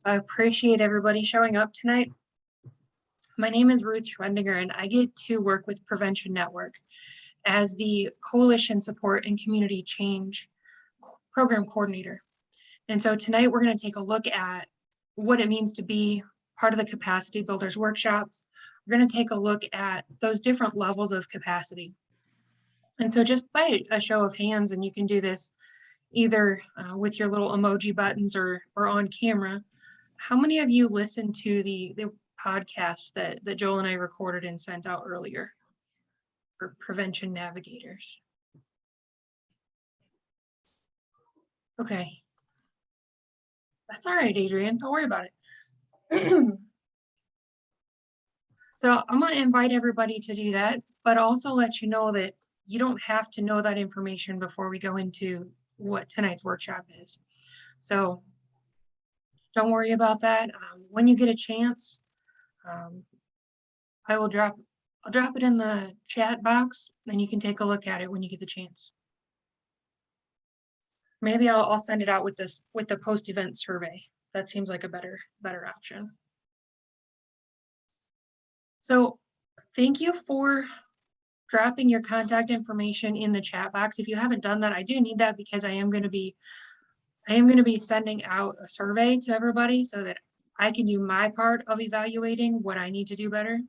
So I appreciate everybody showing up tonight. My name is Ruth Schwendinger, and I get to work with Prevention Network as the Coalition Support and Community Change Program Coordinator. And so tonight we're going to take a look at what it means to be part of the Capacity Builders workshops. We're going to take a look at those different levels of capacity. And so just by a show of hands, and you can do this either with your little emoji buttons or on camera, how many of you listened to the podcast that Joel and I recorded and sent out earlier for Prevention Navigators? Okay. That's all right, Adrian. Don't worry about it. So I'm going to invite everybody to do that, but also let you know that you don't have to know that information before we go into what tonight's workshop is. So don't worry about that. When you get a chance, I'll drop it in the chat box, and you can take a look at it when you get the chance. Maybe I'll send it out with the post-event survey. That seems like a better option. So thank you for dropping your contact information in the chat box. If you haven't done that, I do need that because I am going to be sending out a survey to everybody so that I can do my part of evaluating what I need to do better.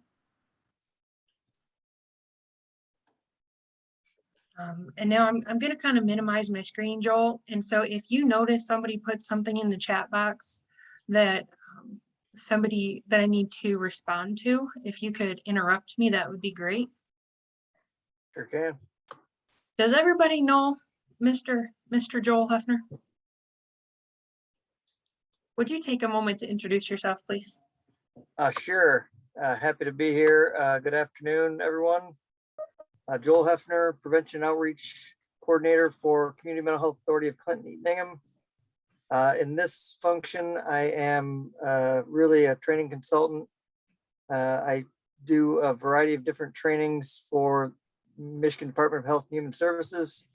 And now I'm going to kind of minimize my screen, Joel. And so if you notice somebody put something in the chat box that somebody that I need to respond to, if you could interrupt me, that would be great. Sure can. Does everybody know Mr. Joel Hefner? Would you take a moment to introduce yourself, please? Sure. Happy to be here. Good afternoon, everyone. Joel Hefner, Prevention Outreach Coordinator for Community Mental Health Authority of Clinton-Eaton-Ingham. In this function, I am really a training consultant. I do a variety of different trainings for Michigan Department of Health and Human Services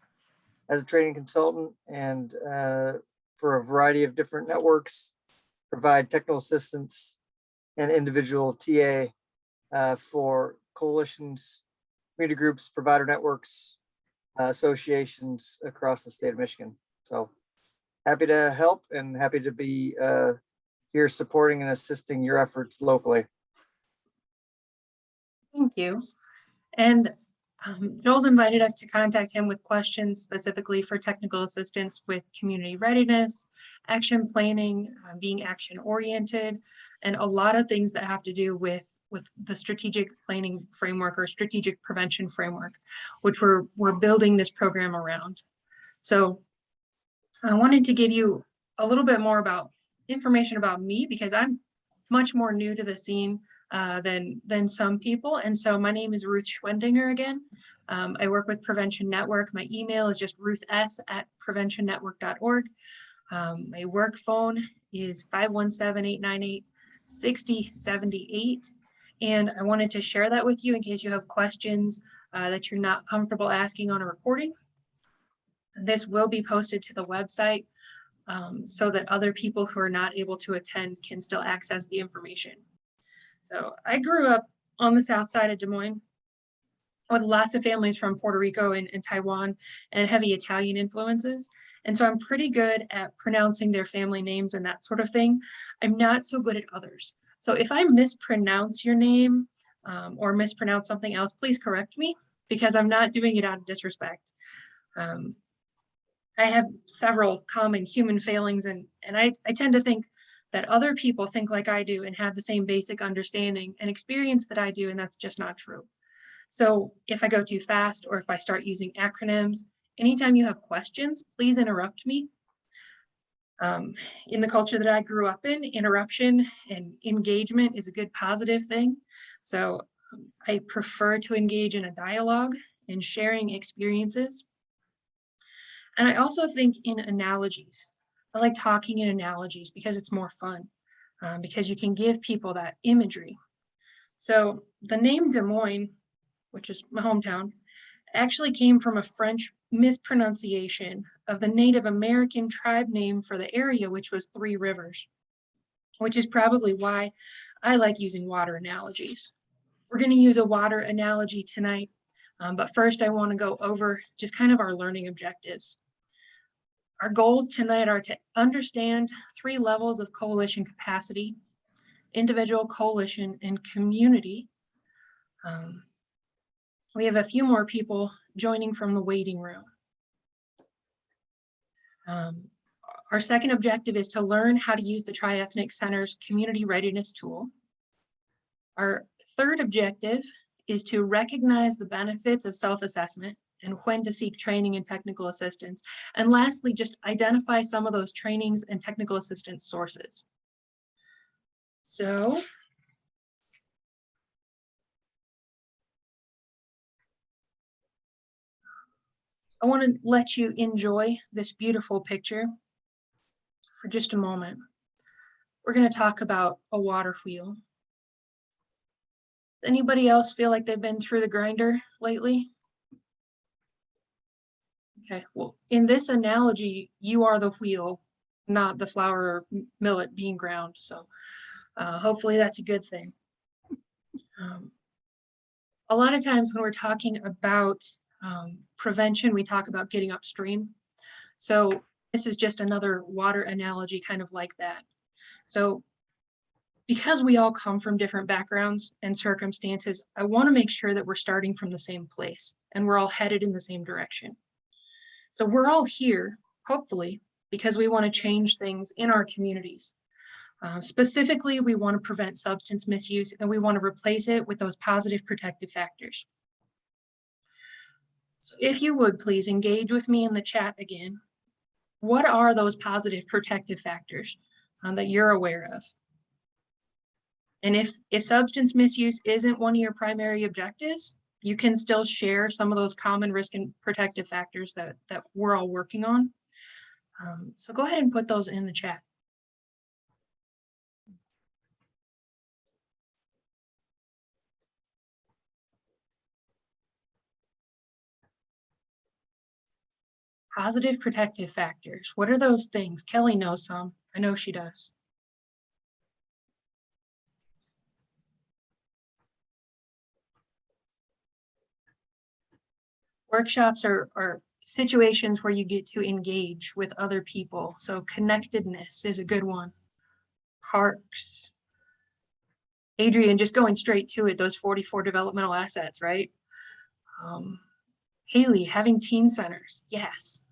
as a training consultant, and for a variety of different networks, provide technical assistance and individual TA for coalitions, community groups, provider networks, associations across the state of Michigan. So happy to help and happy to be here supporting and assisting your efforts locally. Thank you. And Joel's invited us to contact him with questions specifically for technical assistance with community readiness, action planning, being action oriented, and a lot of things that have to do with the strategic planning framework or strategic prevention framework, which we're building this program around. So I wanted to give you a little bit more about information about me because I'm much more new to the scene than some people. And so my name is Ruth Schwendinger again. I work with Prevention Network. My email is just ruths@preventionnetwork.org. My work phone is 517-898-6078. And I wanted to share that with you in case you have questions that you're not comfortable asking on a recording. This will be posted to the website so that other people who are not able to attend can still access the information. So I grew up on the south side of Des Moines with lots of families from Puerto Rico and Taiwan and heavy Italian influences. And so I'm pretty good at pronouncing their family names and that sort of thing. I'm not so good at others. So if I mispronounce your name or mispronounce something else, please correct me because I'm not doing it out of disrespect. I have several common human failings and I tend to think that other people think like I do and have the same basic understanding and experience that I do, and that's just not true. So if I go too fast or if I start using acronyms, anytime you have questions, please interrupt me. In the culture that I grew up in, interruption and engagement is a good positive thing. So I prefer to engage in a dialogue and sharing experiences. And I also think in analogies. I like talking in analogies because it's more fun, because you can give people that imagery. So the name Des Moines, which is my hometown, actually came from a French mispronunciation of the Native American tribe name for the area, which was Three Rivers. which is probably why I like using water analogies. We're going to use a water analogy tonight, but first I want to go over just kind of our learning objectives. Our goals tonight are to understand 3 levels of coalition capacity: individual, coalition, and community. We have a few more people joining from the waiting room. Our second objective is to learn how to use the Tri-Ethnic Center's Community Readiness tool. Our third objective is to recognize the benefits of self-assessment and when to seek training and technical assistance. And lastly, just identify some of those trainings and technical assistance sources. So, I want to let you enjoy this beautiful picture for just a moment. We're going to talk about a water wheel. Anybody else feel like they've been through the grinder lately? Okay, well, in this analogy, you are the wheel, not the flour or millet being ground. So hopefully that's a good thing. A lot of times when we're talking about prevention, we talk about getting upstream. So this is just another water analogy kind of like that. So because we all come from different backgrounds and circumstances, I want to make sure that we're starting from the same place and we're all headed in the same direction. So we're all here, hopefully, because we want to change things in our communities. Specifically, we want to prevent substance misuse and we want to replace it with those positive protective factors. So if you would please engage with me in the chat again. What are those positive protective factors that you're aware of? And if substance misuse isn't one of your primary objectives, you can still share some of those common risk and protective factors that we're all working on. So go ahead and put those in the chat. Positive protective factors. What are those things? Kelly knows some. I know she does. Workshops are situations where you get to engage with other people. So connectedness is a good one. Parks. Adrian, just going straight to it, those 44 developmental assets, right? Haley, having teen centers, yes.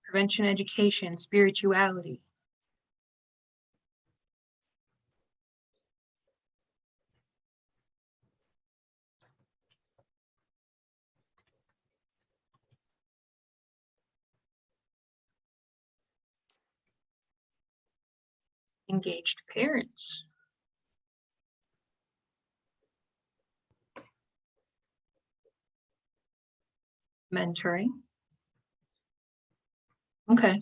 Prevention education, spirituality. Engaged parents. Mentoring. Okay.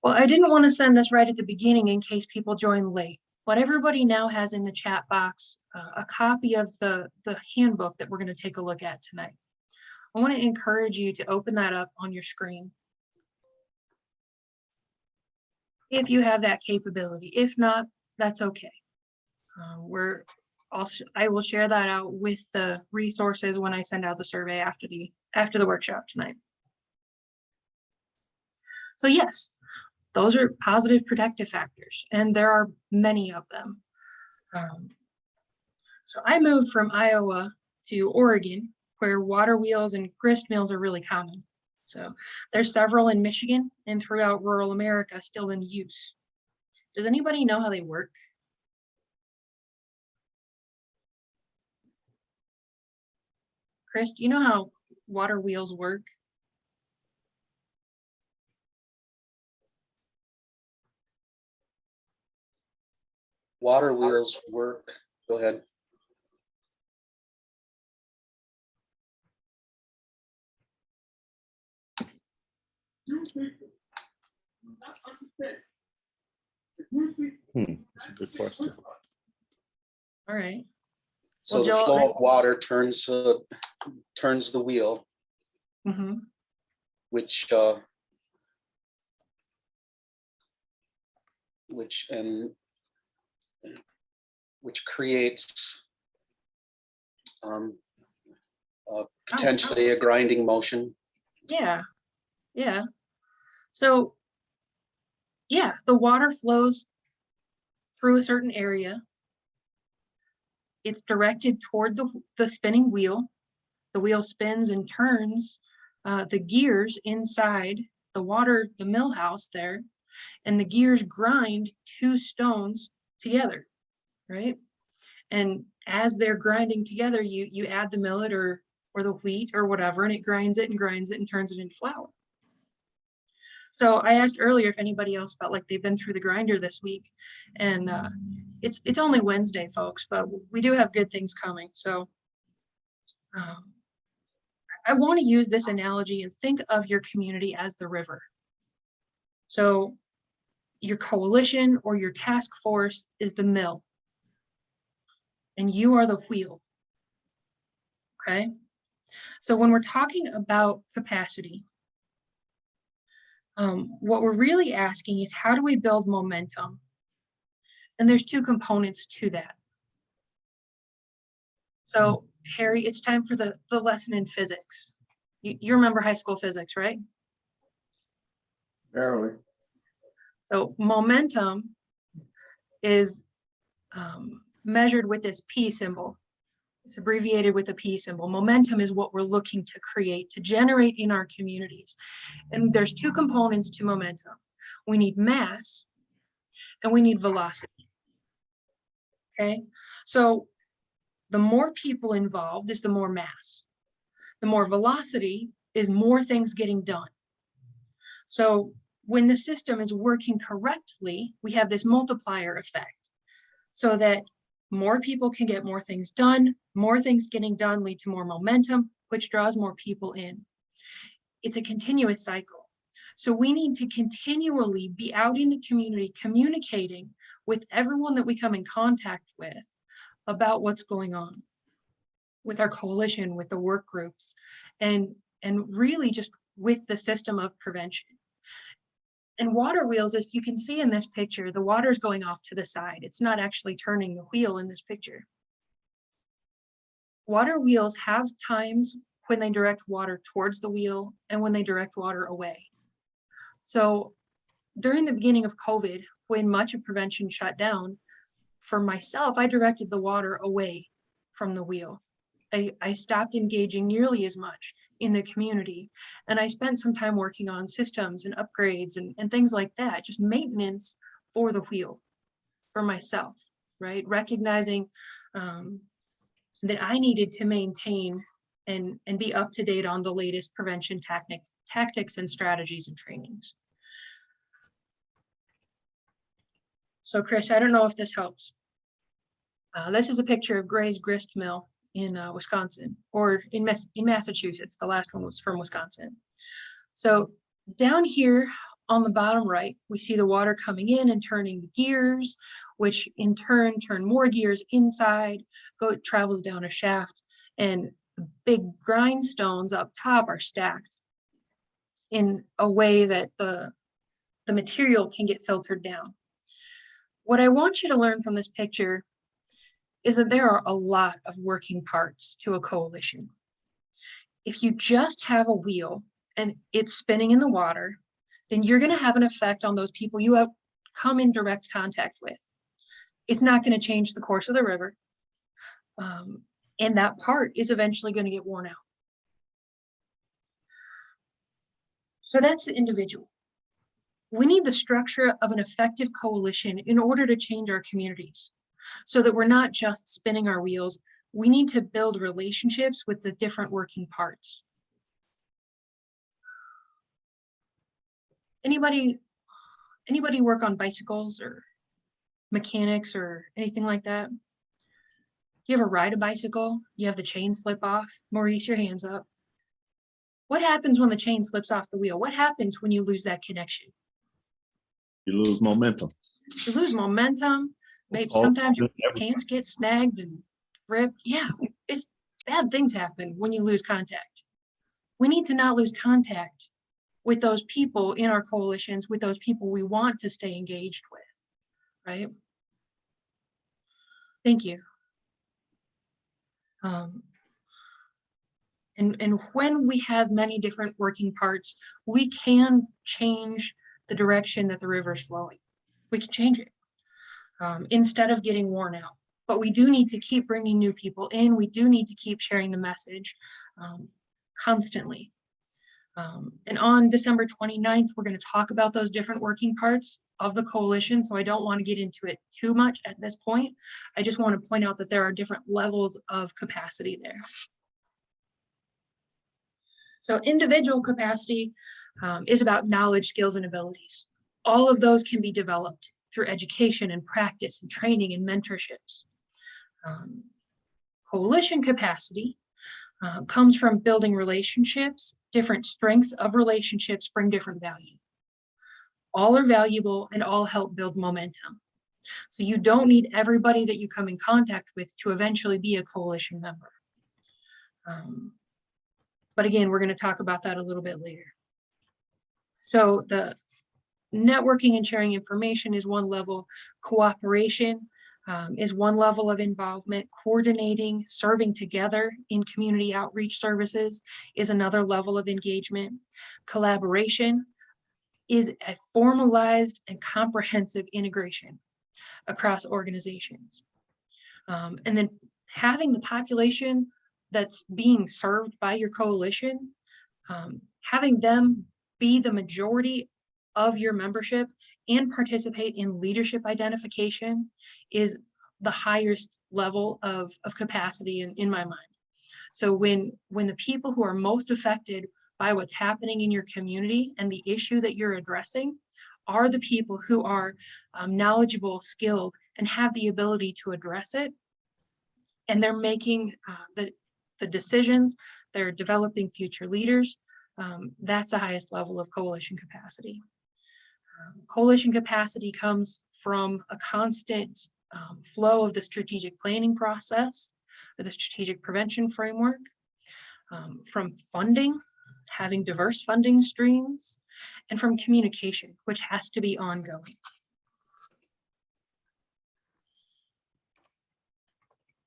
Well, I didn't want to send this right at the beginning in case people join late, but everybody now has in the chat box a copy of the handbook that we're going to take a look at tonight. I want to encourage you to open that up on your screen if you have that capability. If not, that's okay. I will share that out with the resources when I send out the survey after the workshop tonight. So yes, those are positive protective factors, and there are many of them. So I moved from Iowa to Oregon, where water wheels and grist mills are really common. So there's several in Michigan and throughout rural America still in use. Does anybody know how they work? Chris, do you know how water wheels work? Water wheels work. Go ahead. That's a good question. All right. So Well, the Joel, flow of water turns the wheel, Mm-hmm. which which creates potentially a grinding motion. Yeah, yeah. So, yeah, the water flows through a certain area. It's directed toward the spinning wheel. The wheel spins and turns the gears inside the mill house there, and the gears grind two stones together, right? And as they're grinding together, you add the millet or the wheat or whatever, and it grinds it and grinds it and turns it into flour. So I asked earlier if anybody else felt like they've been through the grinder this week, and it's only Wednesday, folks, but we do have good things coming. So I want to use this analogy and think of your community as the river. So your coalition or your task force is the mill, and you are the wheel. Okay. So when we're talking about capacity, what we're really asking is, how do we build momentum? And there's two components to that. So Harry, it's time for the lesson in physics. You remember high school physics, right? Barely. So momentum is measured with this P symbol. It's abbreviated with the P symbol. Momentum is what we're looking to create, to generate in our communities. And there's two components to momentum. We need mass and we need velocity. Okay, so the more people involved is the more mass. The more velocity is more things getting done. So when the system is working correctly, we have this multiplier effect, so that more people can get more things done. More things getting done lead to more momentum, which draws more people in. It's a continuous cycle. So we need to continually be out in the community communicating with everyone that we come in contact with about what's going on with our coalition, with the work groups, and really just with the system of prevention. And water wheels, as you can see in this picture, the water's going off to the side. It's not actually turning the wheel in this picture. Water wheels have times when they direct water towards the wheel and when they direct water away. So during the beginning of COVID, when much of prevention shut down, for myself, I directed the water away from the wheel. I stopped engaging nearly as much in the community, and I spent some time working on systems and upgrades and things like that, just maintenance for the wheel, for myself, right? Recognizing that I needed to maintain and be up to date on the latest prevention tactics and strategies and trainings. So Chris, I don't know if this helps. This is a picture of Gray's Grist Mill in Wisconsin, or in Massachusetts. The last one was from Wisconsin. So down here on the bottom right, we see the water coming in and turning the gears, which in turn turn more gears inside, travels down a shaft, and the big grindstones up top are stacked in a way that the material can get filtered down. What I want you to learn from this picture is that there are a lot of working parts to a coalition. If you just have a wheel and it's spinning in the water, then you're going to have an effect on those people you have come in direct contact with. It's not going to change the course of the river. And that part is eventually going to get worn out. So that's the individual. We need the structure of an effective coalition in order to change our communities, so that we're not just spinning our wheels. We need to build relationships with the different working parts. Anybody work on bicycles or mechanics or anything like that? You ever ride a bicycle? You have the chain slip off? Maurice, your hands up. What happens when the chain slips off the wheel? What happens when you lose that connection? You lose momentum. You lose momentum. Maybe sometimes your pants get snagged and ripped. Yeah, it's bad things happen when you lose contact. We need to not lose contact with those people in our coalitions, with those people we want to stay engaged with. right? Thank you. And when we have many different working parts, we can change the direction that the river's flowing. We can change it instead of getting worn out. But we do need to keep bringing new people in. We do need to keep sharing the message constantly. And on December 29th, we're going to talk about those different working parts of the coalition. So I don't want to get into it too much at this point. I just want to point out that there are different levels of capacity there. So individual capacity is about knowledge, skills, and abilities. All of those can be developed through education and practice and training and mentorships. Coalition capacity comes from building relationships. Different strengths of relationships bring different value. All are valuable and all help build momentum. So you don't need everybody that you come in contact with to eventually be a coalition member. But again, we're going to talk about that a little bit later. So the networking and sharing information is one level. Cooperation is one level of involvement. Coordinating, serving together in community outreach services is another level of engagement. Collaboration is a formalized and comprehensive integration across organizations. And then having the population that's being served by your coalition, having them be the majority of your membership and participate in leadership identification is the highest level of capacity in my mind. So when the people who are most affected by what's happening in your community and the issue that you're addressing are the people who are knowledgeable, skilled, and have the ability to address it, and they're making the decisions, they're developing future leaders, that's the highest level of coalition capacity. Coalition capacity comes from a constant flow of the strategic planning process, or the strategic prevention framework, from funding, having diverse funding streams, and from communication, which has to be ongoing.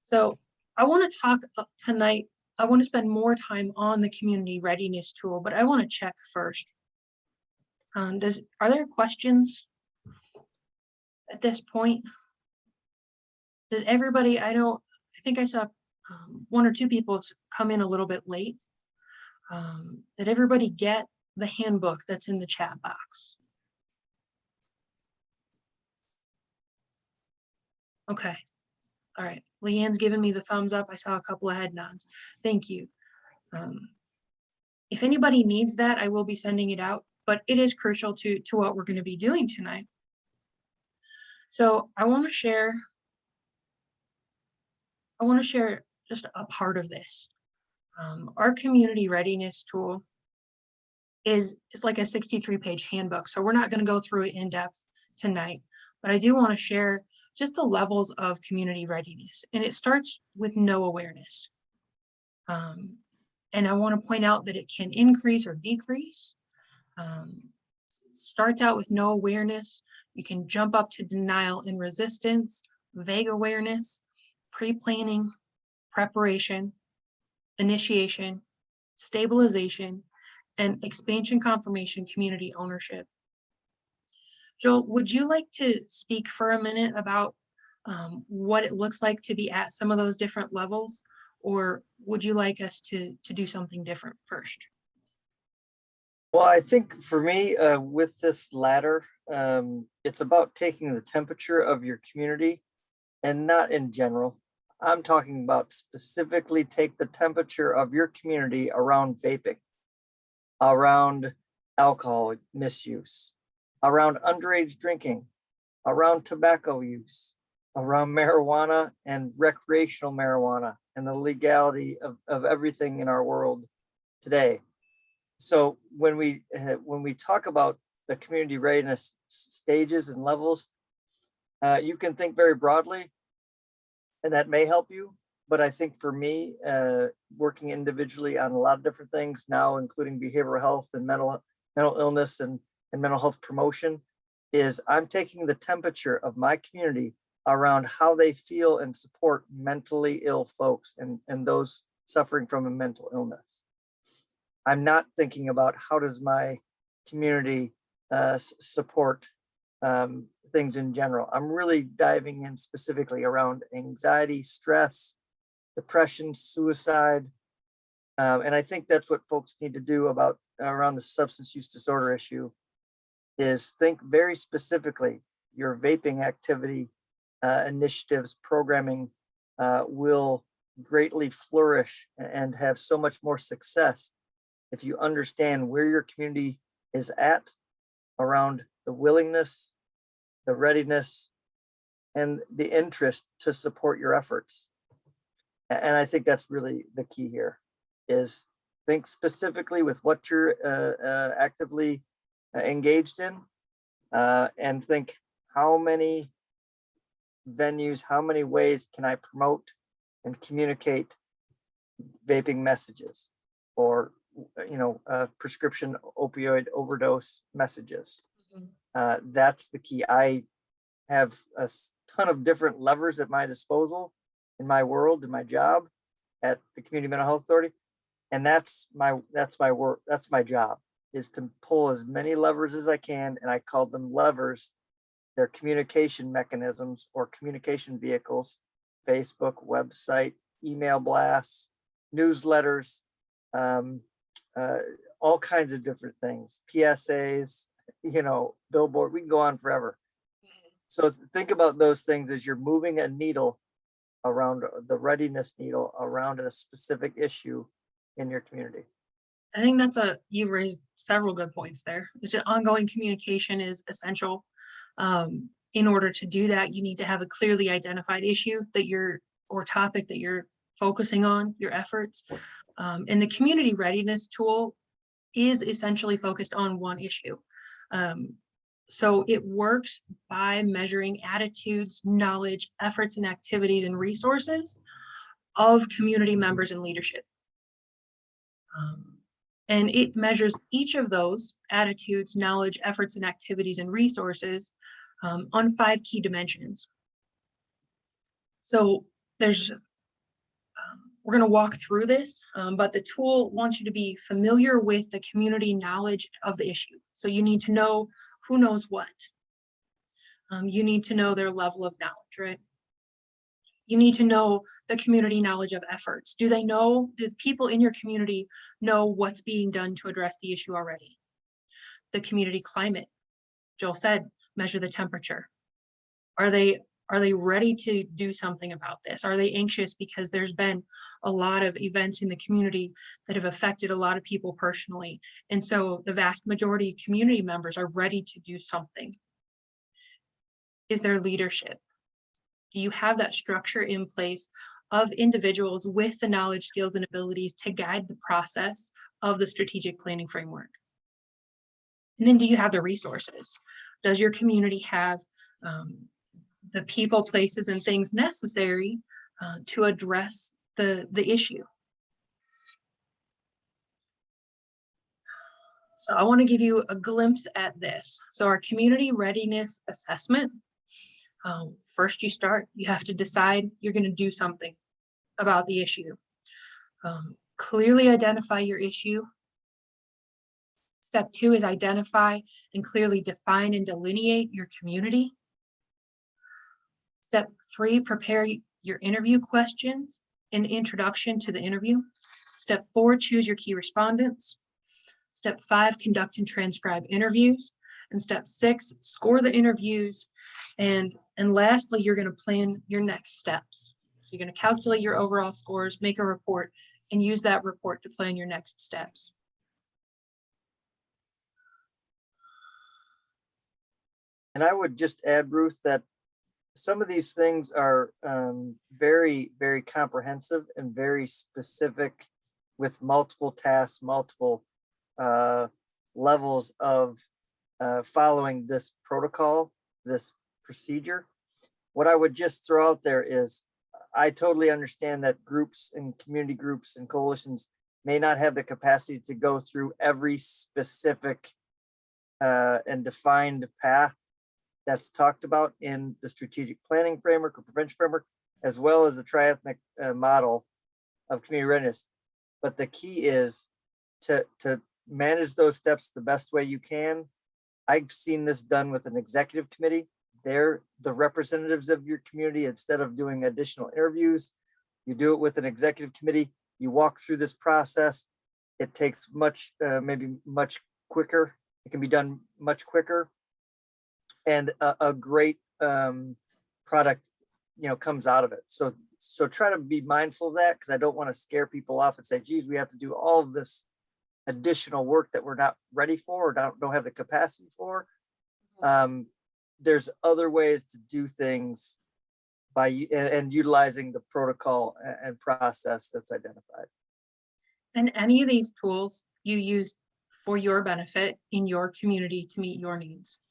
So I want to talk tonight, I want to spend more time on the community readiness tool, but I want to check first. Are there questions at this point? Did everybody, I think I saw one or two people come in a little bit late. Did everybody get the handbook that's in the chat box? Okay. All right. Leanne's given me the thumbs up. I saw a couple of head nods. Thank you. If anybody needs that, I will be sending it out, but it is crucial to what we're going to be doing tonight. So I want to share just a part of this. Our community readiness tool is like a 63-page handbook. So we're not going to go through it in depth tonight, but I do want to share just the levels of community readiness. And it starts with no awareness. And I want to point out that it can increase or decrease. It starts out with no awareness. You can jump up to denial and resistance, vague awareness, pre-planning, preparation, initiation, stabilization, and expansion, confirmation, community ownership. Joel, would you like to speak for a minute about what it looks like to be at some of those different levels, or would you like us to do something different first? Well, I think for me, with this ladder, it's about taking the temperature of your community and not in general. I'm talking about specifically take the temperature of your community around vaping, around alcohol misuse, around underage drinking, around tobacco use, around marijuana and recreational marijuana, and the legality of everything in our world today. So when we talk about the community readiness stages and levels, you can think very broadly, and that may help you. But I think for me, working individually on a lot of different things now, including behavioral health and mental illness and mental health promotion, is I'm taking the temperature of my community around how they feel and support mentally ill folks and those suffering from a mental illness. I'm not thinking about how does my community support things in general. I'm really diving in specifically around anxiety, stress, depression, suicide. And I think that's what folks need to do around the substance use disorder issue, is think very specifically. Your vaping activity, initiatives, programming will greatly flourish and have so much more success if you understand where your community is at around the willingness, the readiness, and the interest to support your efforts. And I think that's really the key here, is think specifically with what you're actively engaged in, and think how many venues, how many ways can I promote and communicate vaping messages, or prescription opioid overdose messages. That's the key. I have a ton of different levers at my disposal in my world, in my job at the Community Mental Health Authority. And that's my work. That's my job, is to pull as many levers as I can. And I call them levers. They're communication mechanisms or communication vehicles: Facebook, website, email blasts, newsletters, all kinds of different things, PSAs, billboard, we can go on forever. So think about those things as you're moving a needle around, the readiness needle around a specific issue in your community. I think you raised several good points there. Ongoing communication is essential. In order to do that, you need to have a clearly identified issue or topic that you're focusing on your efforts. And the community readiness tool is essentially focused on one issue. So it works by measuring attitudes, knowledge, efforts and activities and resources of community members and leadership. And it measures each of those attitudes, knowledge, efforts and activities and resources on 5 key dimensions. So we're going to walk through this, but the tool wants you to be familiar with the community knowledge of the issue. So you need to know who knows what. You need to know their level of knowledge, right? You need to know the community knowledge of efforts. Do the people in your community know what's being done to address the issue already? The community climate, Joel said, measure the temperature. Are they ready to do something about this? Are they anxious because there's been a lot of events in the community that have affected a lot of people personally? And so the vast majority of community members are ready to do something. Is there leadership? Do you have that structure in place of individuals with the knowledge, skills, and abilities to guide the process of the strategic planning framework? And then do you have the resources? Does your community have the people, places, and things necessary to address the issue? So I want to give you a glimpse at this. So our community readiness assessment, first you have to decide you're going to do something about the issue. Clearly identify your issue. Step 2 is identify and clearly define and delineate your community. Step 3, prepare your interview questions and introduction to the interview. Step 4, choose your key respondents. Step 5, conduct and transcribe interviews. And step 6, score the interviews. And lastly, you're going to plan your next steps. So you're going to calculate your overall scores, make a report, and use that report to plan your next steps. And I would just add, Ruth, that some of these things are very, very comprehensive and very specific, with multiple tasks, multiple levels of following this protocol, this procedure. What I would just throw out there is, I totally understand that groups and community groups and coalitions may not have the capacity to go through every specific and defined path that's talked about in the strategic planning framework or prevention framework, as well as the triethnic model of community readiness. But the key is to manage those steps the best way you can. I've seen this done with an executive committee. They're the representatives of your community. Instead of doing additional interviews, you do it with an executive committee. You walk through this process. It takes maybe much quicker. It can be done much quicker. And a great product, comes out of it. So try to be mindful of that, because I don't want to scare people off and say, geez, we have to do all of this additional work that we're not ready for or don't have the capacity for. There's other ways to do things and utilizing the protocol and process that's identified. And any of these tools you use for your benefit in your community to meet your needs,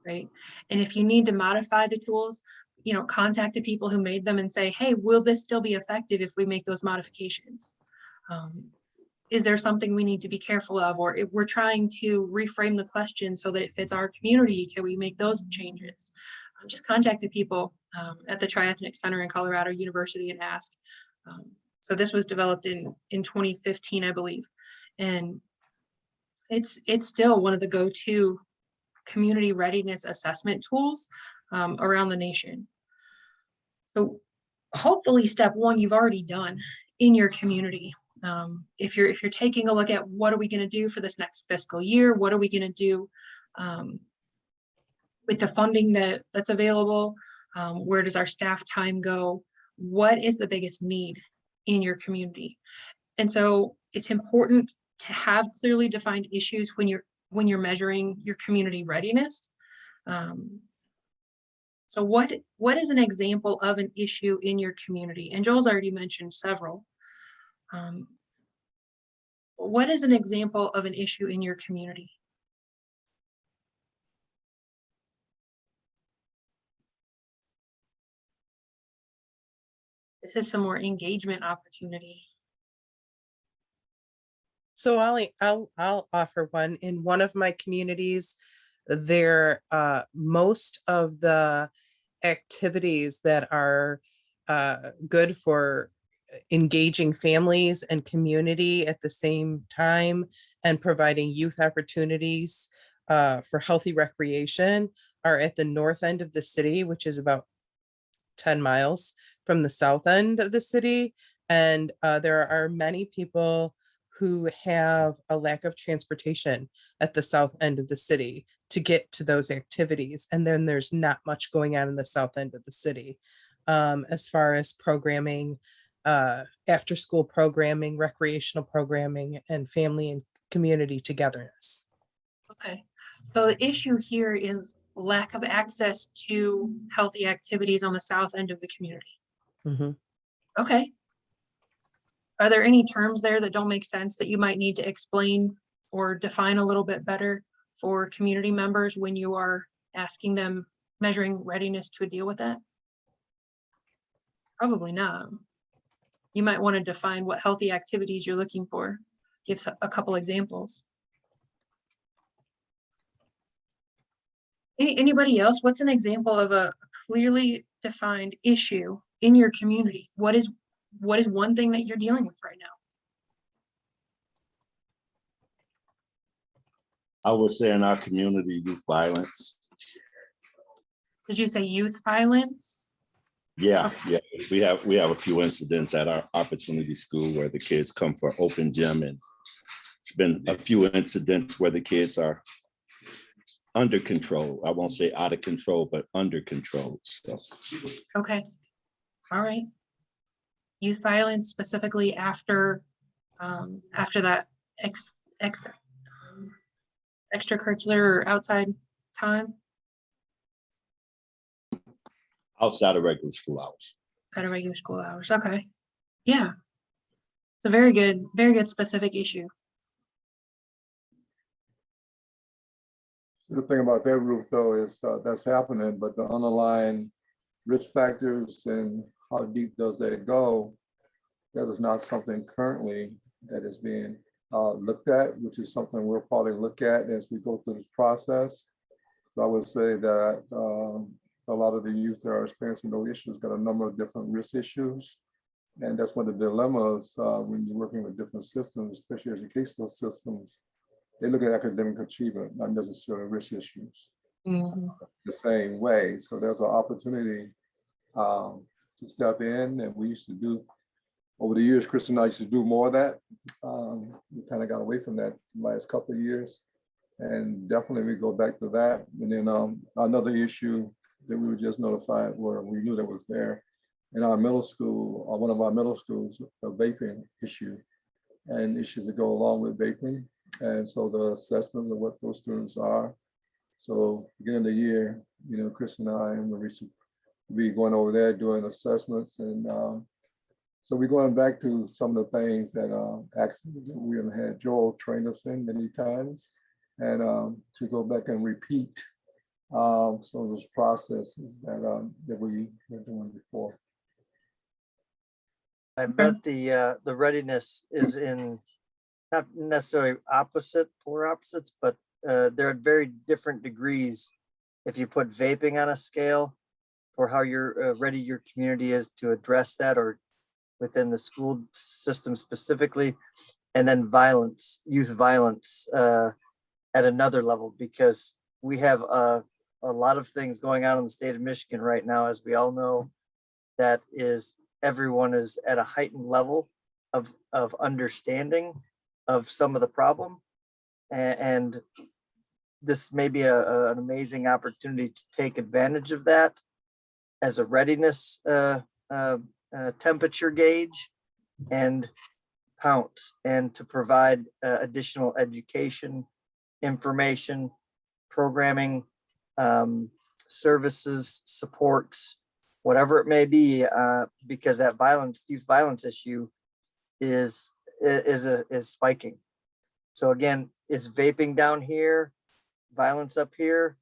right? And if you need to modify the tools, contact the people who made them and say, hey, will this still be effective if we make those modifications? Is there something we need to be careful of? Or if we're trying to reframe the question so that it fits our community, can we make those changes? Just contact the people at the Triethnic Center in Colorado University and ask. So this was developed in 2015, I believe. And it's still one of the go-to community readiness assessment tools around the nation. So hopefully step one, you've already done in your community. If you're taking a look at what are we going to do for this next fiscal year, what are we going to do with the funding that's available, where does our staff time go, what is the biggest need in your community? And so it's important to have clearly defined issues when you're measuring your community readiness. So what is an example of an issue in your community? And Joel's already mentioned several. What is an example of an issue in your community? This is some more engagement opportunity. So I'll offer one. In one of my communities, there most of the activities that are good for engaging families and community at the same time and providing youth opportunities for healthy recreation are at the north end of the city, which is about 10 miles from the south end of the city. And there are many people who have a lack of transportation at the south end of the city to get to those activities. And then there's not much going on in the south end of the city as far as programming, after school programming, recreational programming, and family and community togetherness. Okay, so the issue here is lack of access to healthy activities on the south end of the community. Mm-hmm. Okay. Are there any terms there that don't make sense that you might need to explain or define a little bit better for community members when you are asking them, measuring readiness to deal with that? Probably not. You might want to define what healthy activities you're looking for. Give a couple examples. Anybody else? What's an example of a clearly defined issue in your community? What is one thing that you're dealing with right now? I would say in our community, youth violence. Did you say youth violence? Yeah, yeah. We have a few incidents at our opportunity school where the kids come for open gym, and it's been a few incidents where the kids are under control. I won't say out of control, but under control. So. Okay. All right. Youth violence specifically after that extracurricular or outside time? Outside of regular school hours. Outside of regular school hours. Okay. Yeah. It's a very good specific issue. The thing about that, Ruth, though, is that's happening, but the underlying risk factors and how deep does that go, that is not something currently that is being looked at, which is something we'll probably look at as we go through this process So I would say that a lot of the youth that are experiencing those issues got a number of different risk issues. And that's one of the dilemmas when you're working with different systems, especially educational systems. They look at academic achievement, not necessarily risk issues, the same way. So there's an opportunity to step in, and we used to do, over the years, Chris and I used to do more of that. We kind of got away from that the last couple of years, and definitely we go back to that. And then another issue that we were just notified, where we knew that was there in our middle school, or one of our middle schools, a vaping issue and issues that go along with vaping. And so the assessment of what those students are. So beginning of the year, you know, Chris and I and Marisa will be going over there doing assessments. And so we're going back to some of the things that actually we have had Joel train us in many times, and to go back and repeat some of those processes that we were doing before. I bet the readiness is in not necessarily polar opposites, but they're at very different degrees. If you put vaping on a scale for how ready your community is to address that, or within the school system specifically, and then youth violence at another level, because we have a lot of things going on in the state of Michigan right now, as we all know, that is everyone is at a heightened level of understanding of some of the problem. And this may be an amazing opportunity to take advantage of that as a readiness temperature gauge and pounce, and to provide additional education, information, programming, services, supports, whatever it may be, because that youth violence issue is spiking. So again, is vaping down here, violence up here,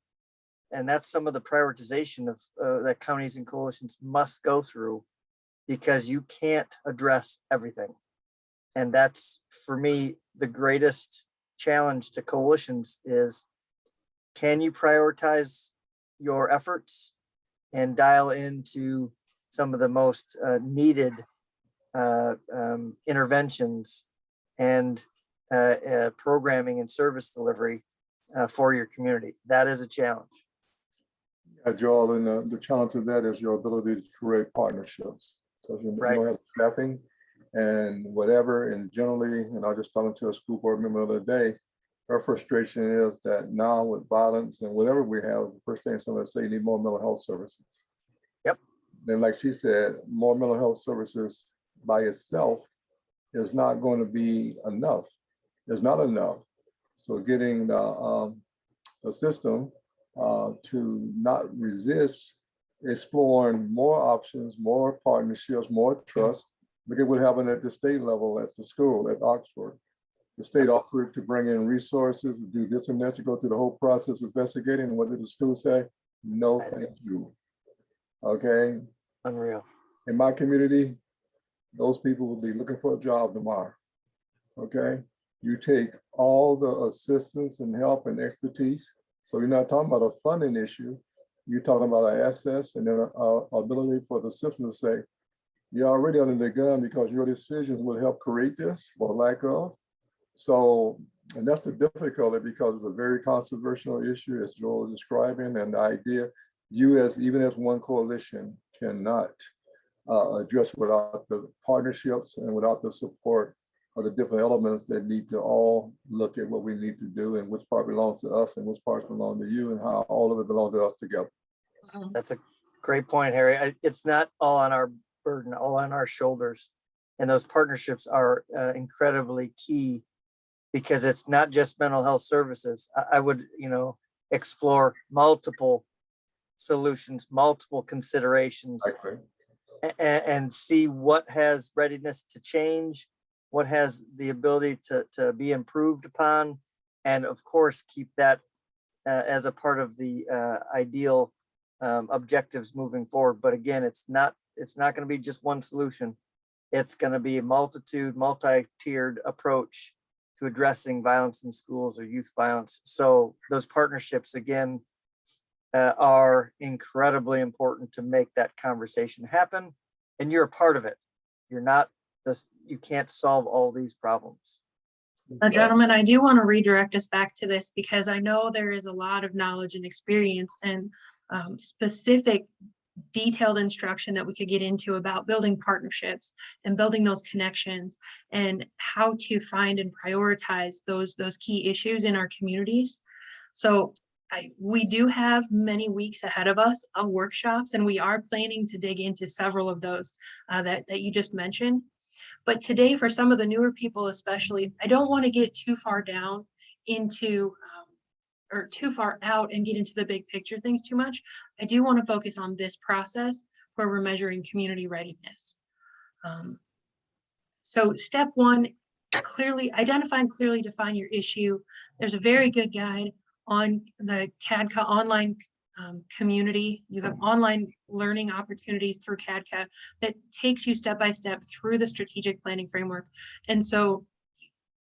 and that's some of the prioritization of that counties and coalitions must go through, because you can't address everything. And that's, for me, the greatest challenge to coalitions is, can you prioritize your efforts and dial into some of the most needed interventions and programming and service delivery for your community? That is a challenge. Joel, and the challenge of that is your ability to create partnerships. So if you don't have staffing and whatever, and generally, and I was just talking to a school board member the other day, our frustration is that now with violence and whatever we have, the first thing someone say, you need more mental health services. Yep. Then, like she said, more mental health services by itself is not going to be enough. It's not enough. So getting the system to not resist exploring more options, more partnerships, more trust. Look at what happened at the state level at the school at Oxford. The state offered to bring in resources, to do this and that, to go through the whole process of investigating. And what did the school say? No, thank you. Okay. Unreal. In my community, those people will be looking for a job tomorrow. Okay. You take all the assistance and help and expertise. So you're not talking about a funding issue. You're talking about an access and then ability for the system to say, you're already under the gun because your decisions will help create this or lack of. So, and that's the difficulty, because it's a very controversial issue, as Joel is describing, and the idea even as one coalition cannot address without the partnerships and without the support of the different elements that need to all look at what we need to do and which part belongs to us and which parts belong to you and how all of it belongs to us together. That's a great point, Harry. It's not all on our burden, all on our shoulders. And those partnerships are incredibly key, because it's not just mental health services. I would, explore multiple solutions, multiple considerations, and see what has readiness to change, what has the ability to be improved upon, and of course, keep that as a part of the ideal objectives moving forward. But again, it's not going to be just one solution. It's going to be a multi-tiered approach to addressing violence in schools or youth violence. So those partnerships, again, are incredibly important to make that conversation happen. And you're a part of it. You're not just, you can't solve all these problems. Gentlemen, I do want to redirect us back to this because I know there is a lot of knowledge and experience and specific detailed instruction that we could get into about building partnerships and building those connections and how to find and prioritize those key issues in our communities. So we do have many weeks ahead of us of workshops, and we are planning to dig into several of those that you just mentioned. But today, for some of the newer people especially, I don't want to get too far down into or too far out and get into the big picture things too much. I do want to focus on this process where we're measuring community readiness. So step one, clearly identify and clearly define your issue. There's a very good guide on the CADCA online community. You have online learning opportunities through CADCA that takes you step by step through the strategic planning framework. And so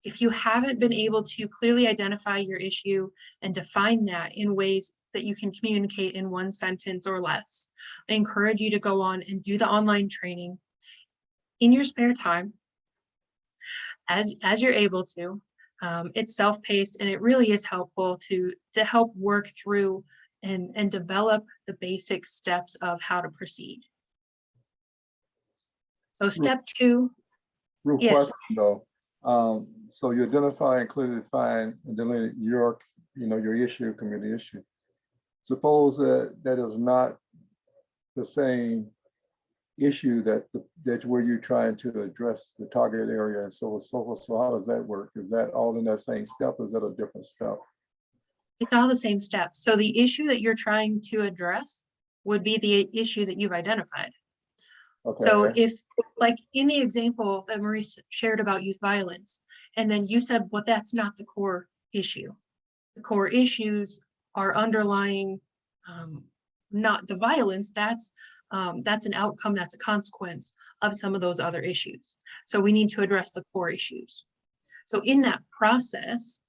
if you haven't been able to clearly identify your issue and define that in ways that you can communicate in one sentence or less, I encourage you to go on and do the online training in your spare time as you're able to. It's self-paced, and it really is helpful to help work through and develop the basic steps of how to proceed. So step two. Real Yes. question though. So you identify and clearly define and delineate your issue, community issue. Suppose that is not the same issue that's where you're trying to address the target area and so forth. So how does that work? Is that all in that same step, or is that a different step? It's all the same steps. So the issue that you're trying to address would be the issue that you've identified. Okay. So if, like in the example that Maurice shared about youth violence, and then you said, well, that's not the core issue. The core issues are underlying, not the violence, that's an outcome, that's a consequence of some of those other issues. So we need to address the core issues. So in that process,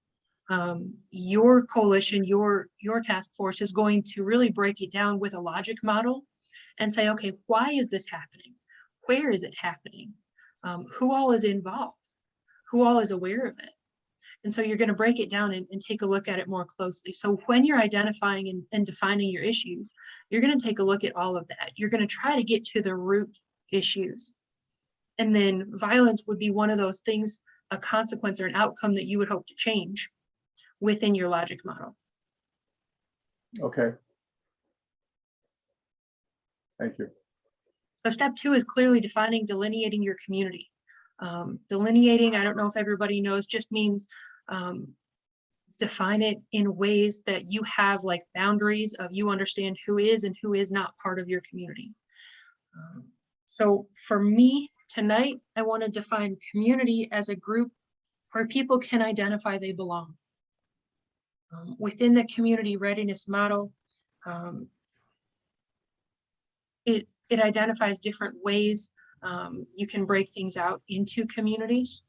your coalition, your task force is going to really break it down with a logic model and say, okay, why is this happening? Where is it happening? Who all is involved? Who all is aware of it? And so you're going to break it down and take a look at it more closely. So when you're identifying and defining your issues, you're going to take a look at all of that. You're going to try to get to the root issues. And then violence would be one of those things, a consequence or an outcome that you would hope to change within your logic model. Okay. Thank you. So step two is clearly defining, delineating your community. Delineating, I don't know if everybody knows, just means define it in ways that you have like boundaries of you understand who is and who is not part of your community. So for me tonight, I want to define community as a group where people can identify they belong. Within the community readiness model, it identifies different ways you can break things out into communities.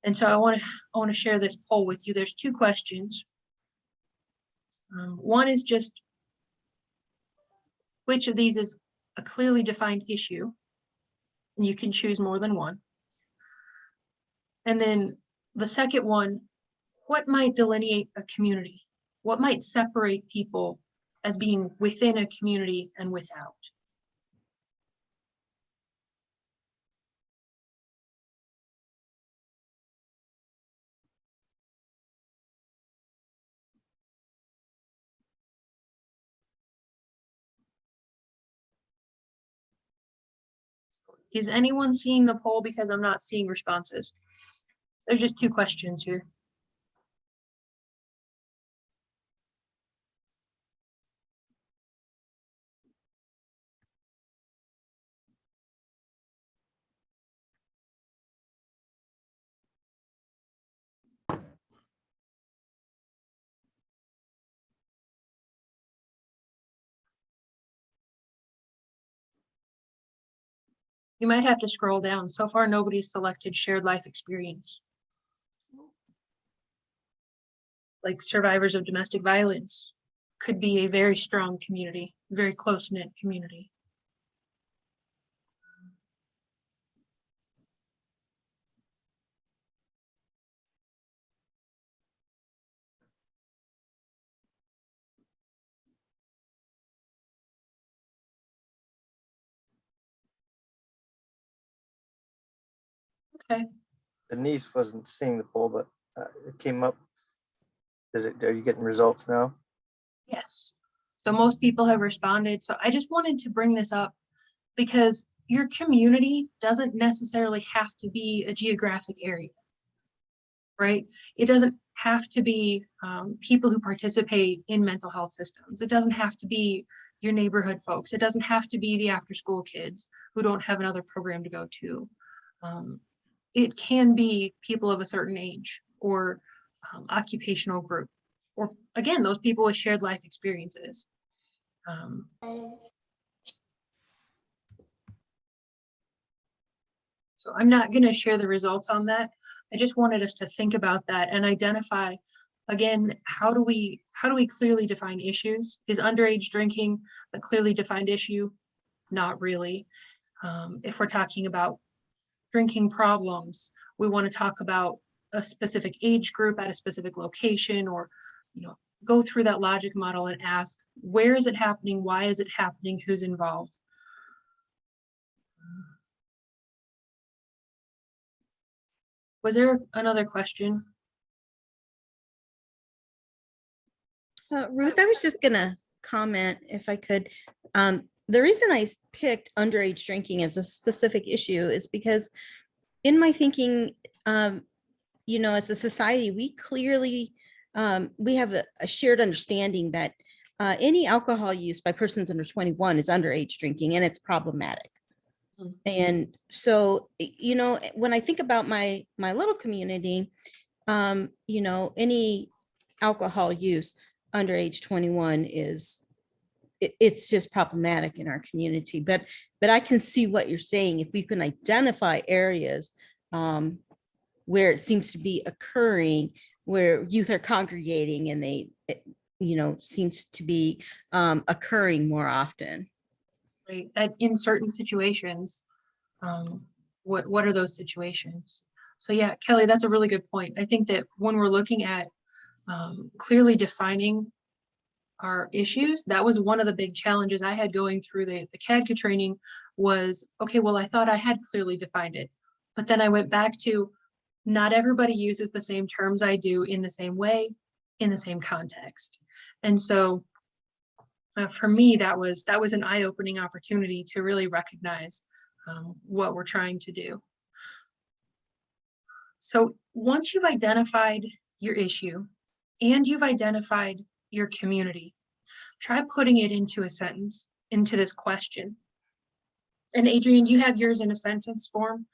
And so I want to share this poll with you. There's two questions. One is just, which of these is a clearly defined issue? And you can choose more than one. And then the second one, what might delineate a community? What might separate people as being within a community and without? Is anyone seeing the poll? Because I'm not seeing responses. There's just two questions here. You might have to scroll down. So far, nobody's selected shared life experience. Like survivors of domestic violence, could be a very strong community, very close-knit community. Okay. Denise wasn't seeing the poll, but it came up. Are you getting results now? Yes. So most people have responded. So I just wanted to bring this up because your community doesn't necessarily have to be a geographic area, right? It doesn't have to be people who participate in mental health systems. It doesn't have to be your neighborhood folks. It doesn't have to be the after-school kids who don't have another program to go to. It can be people of a certain age or occupational group, or again, those people with shared life experiences. So I'm not going to share the results on that. I just wanted us to think about that and identify, again, how do we clearly define issues? Is underage drinking a clearly defined issue? Not really. If we're talking about drinking problems, we want to talk about a specific age group at a specific location, or go through that logic model and ask, where is it happening? Why is it happening? Who's involved? Was there another question? Ruth, I was just gonna comment if I could. The reason I picked underage drinking as a specific issue is because in my thinking, as a society, we clearly, we have a shared understanding that any alcohol use by persons under 21 is underage drinking, and it's problematic. And so, when I think about my little community, any alcohol use under age 21 it's just problematic in our community. But I can see what you're saying. If we can identify areas where it seems to be occurring, where youth are congregating and seems to be occurring more often. Right, in certain situations, what are those situations? So yeah, Kelly, that's a really good point. I think that when we're looking at clearly defining our issues, that was one of the big challenges I had going through the CADCA training was, okay, well, I thought I had clearly defined it, but then I went back to, not everybody uses the same terms I do in the same way, in the same context. And so for me, that was an eye-opening opportunity to really recognize what we're trying to do. So once you've identified your issue and you've identified your community, try putting it into a sentence, into this question. And Adrian, do you have yours in a sentence form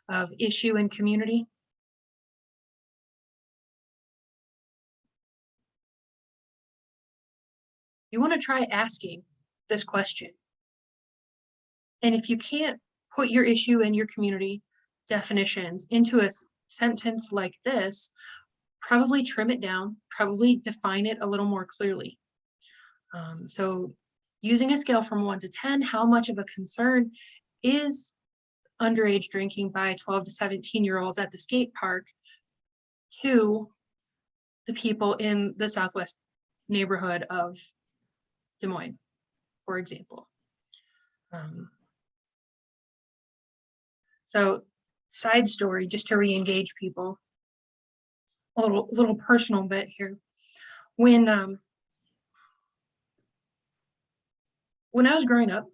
of issue and community? You want to try asking this question. And if you can't put your issue and your community definitions into a sentence like this, probably trim it down, probably define it a little more clearly. So using a scale from 1 to 10, how much of a concern is underage drinking by 12 to 17-year-olds at the skate park to the people in the southwest neighborhood of Des Moines, for example. So side story, just to re-engage people, a little personal bit here. When I was growing up,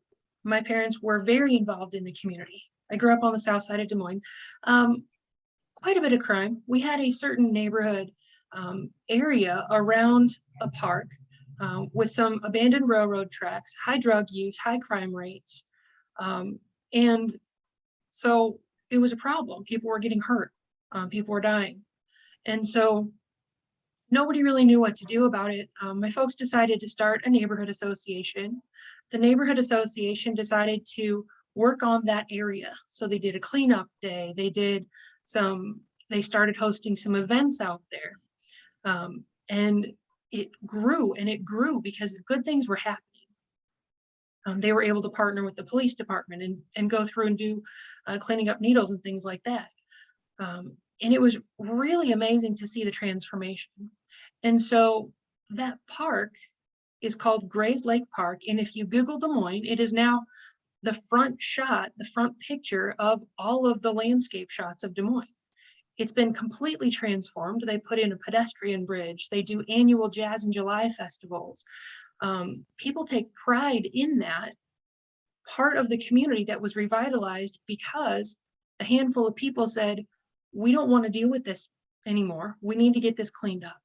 my parents were very involved in the community. I grew up on the south side of Des Moines. Quite a bit of crime. We had a certain neighborhood area around a park with some abandoned railroad tracks, high drug use, high crime rates. And so it was a problem. People were getting hurt. People were dying. And so nobody really knew what to do about it. My folks decided to start a neighborhood association. The neighborhood association decided to work on that area. So they did a cleanup day. They started hosting some events out there. And it grew and it grew because good things were happening. They were able to partner with the police department and go through and do cleaning up needles and things like that. And it was really amazing to see the transformation. And so that park is called Grays Lake Park. And if you Google Des Moines, it is now the front shot, the front picture of all of the landscape shots of Des Moines. It's been completely transformed. They put in a pedestrian bridge. They do annual Jazz in July festivals. People take pride in that part of the community that was revitalized because a handful of people said, we don't want to deal with this anymore. We need to get this cleaned up.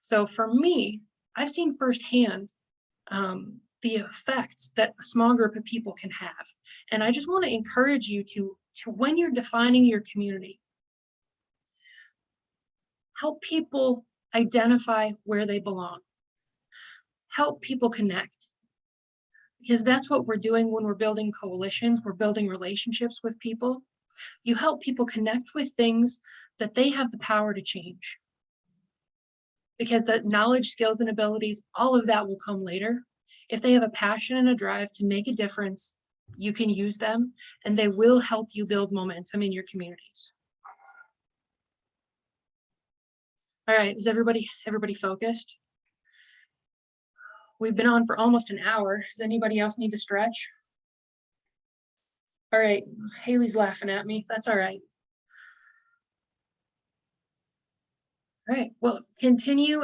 So for me, I've seen firsthand the effects that a small group of people can have. And I just want to encourage you to when you're defining your community, help people identify where they belong. Help people connect. Because that's what we're doing when we're building coalitions, we're building relationships with people. You help people connect with things that they have the power to change. Because the knowledge, skills, and abilities, all of that will come later. If they have a passion and a drive to make a difference, you can use them and they will help you build momentum in your communities. All right, is everybody focused? We've been on for almost an hour. Does anybody else need to stretch? All right, Haley's laughing at me. That's all right. All right, well, continue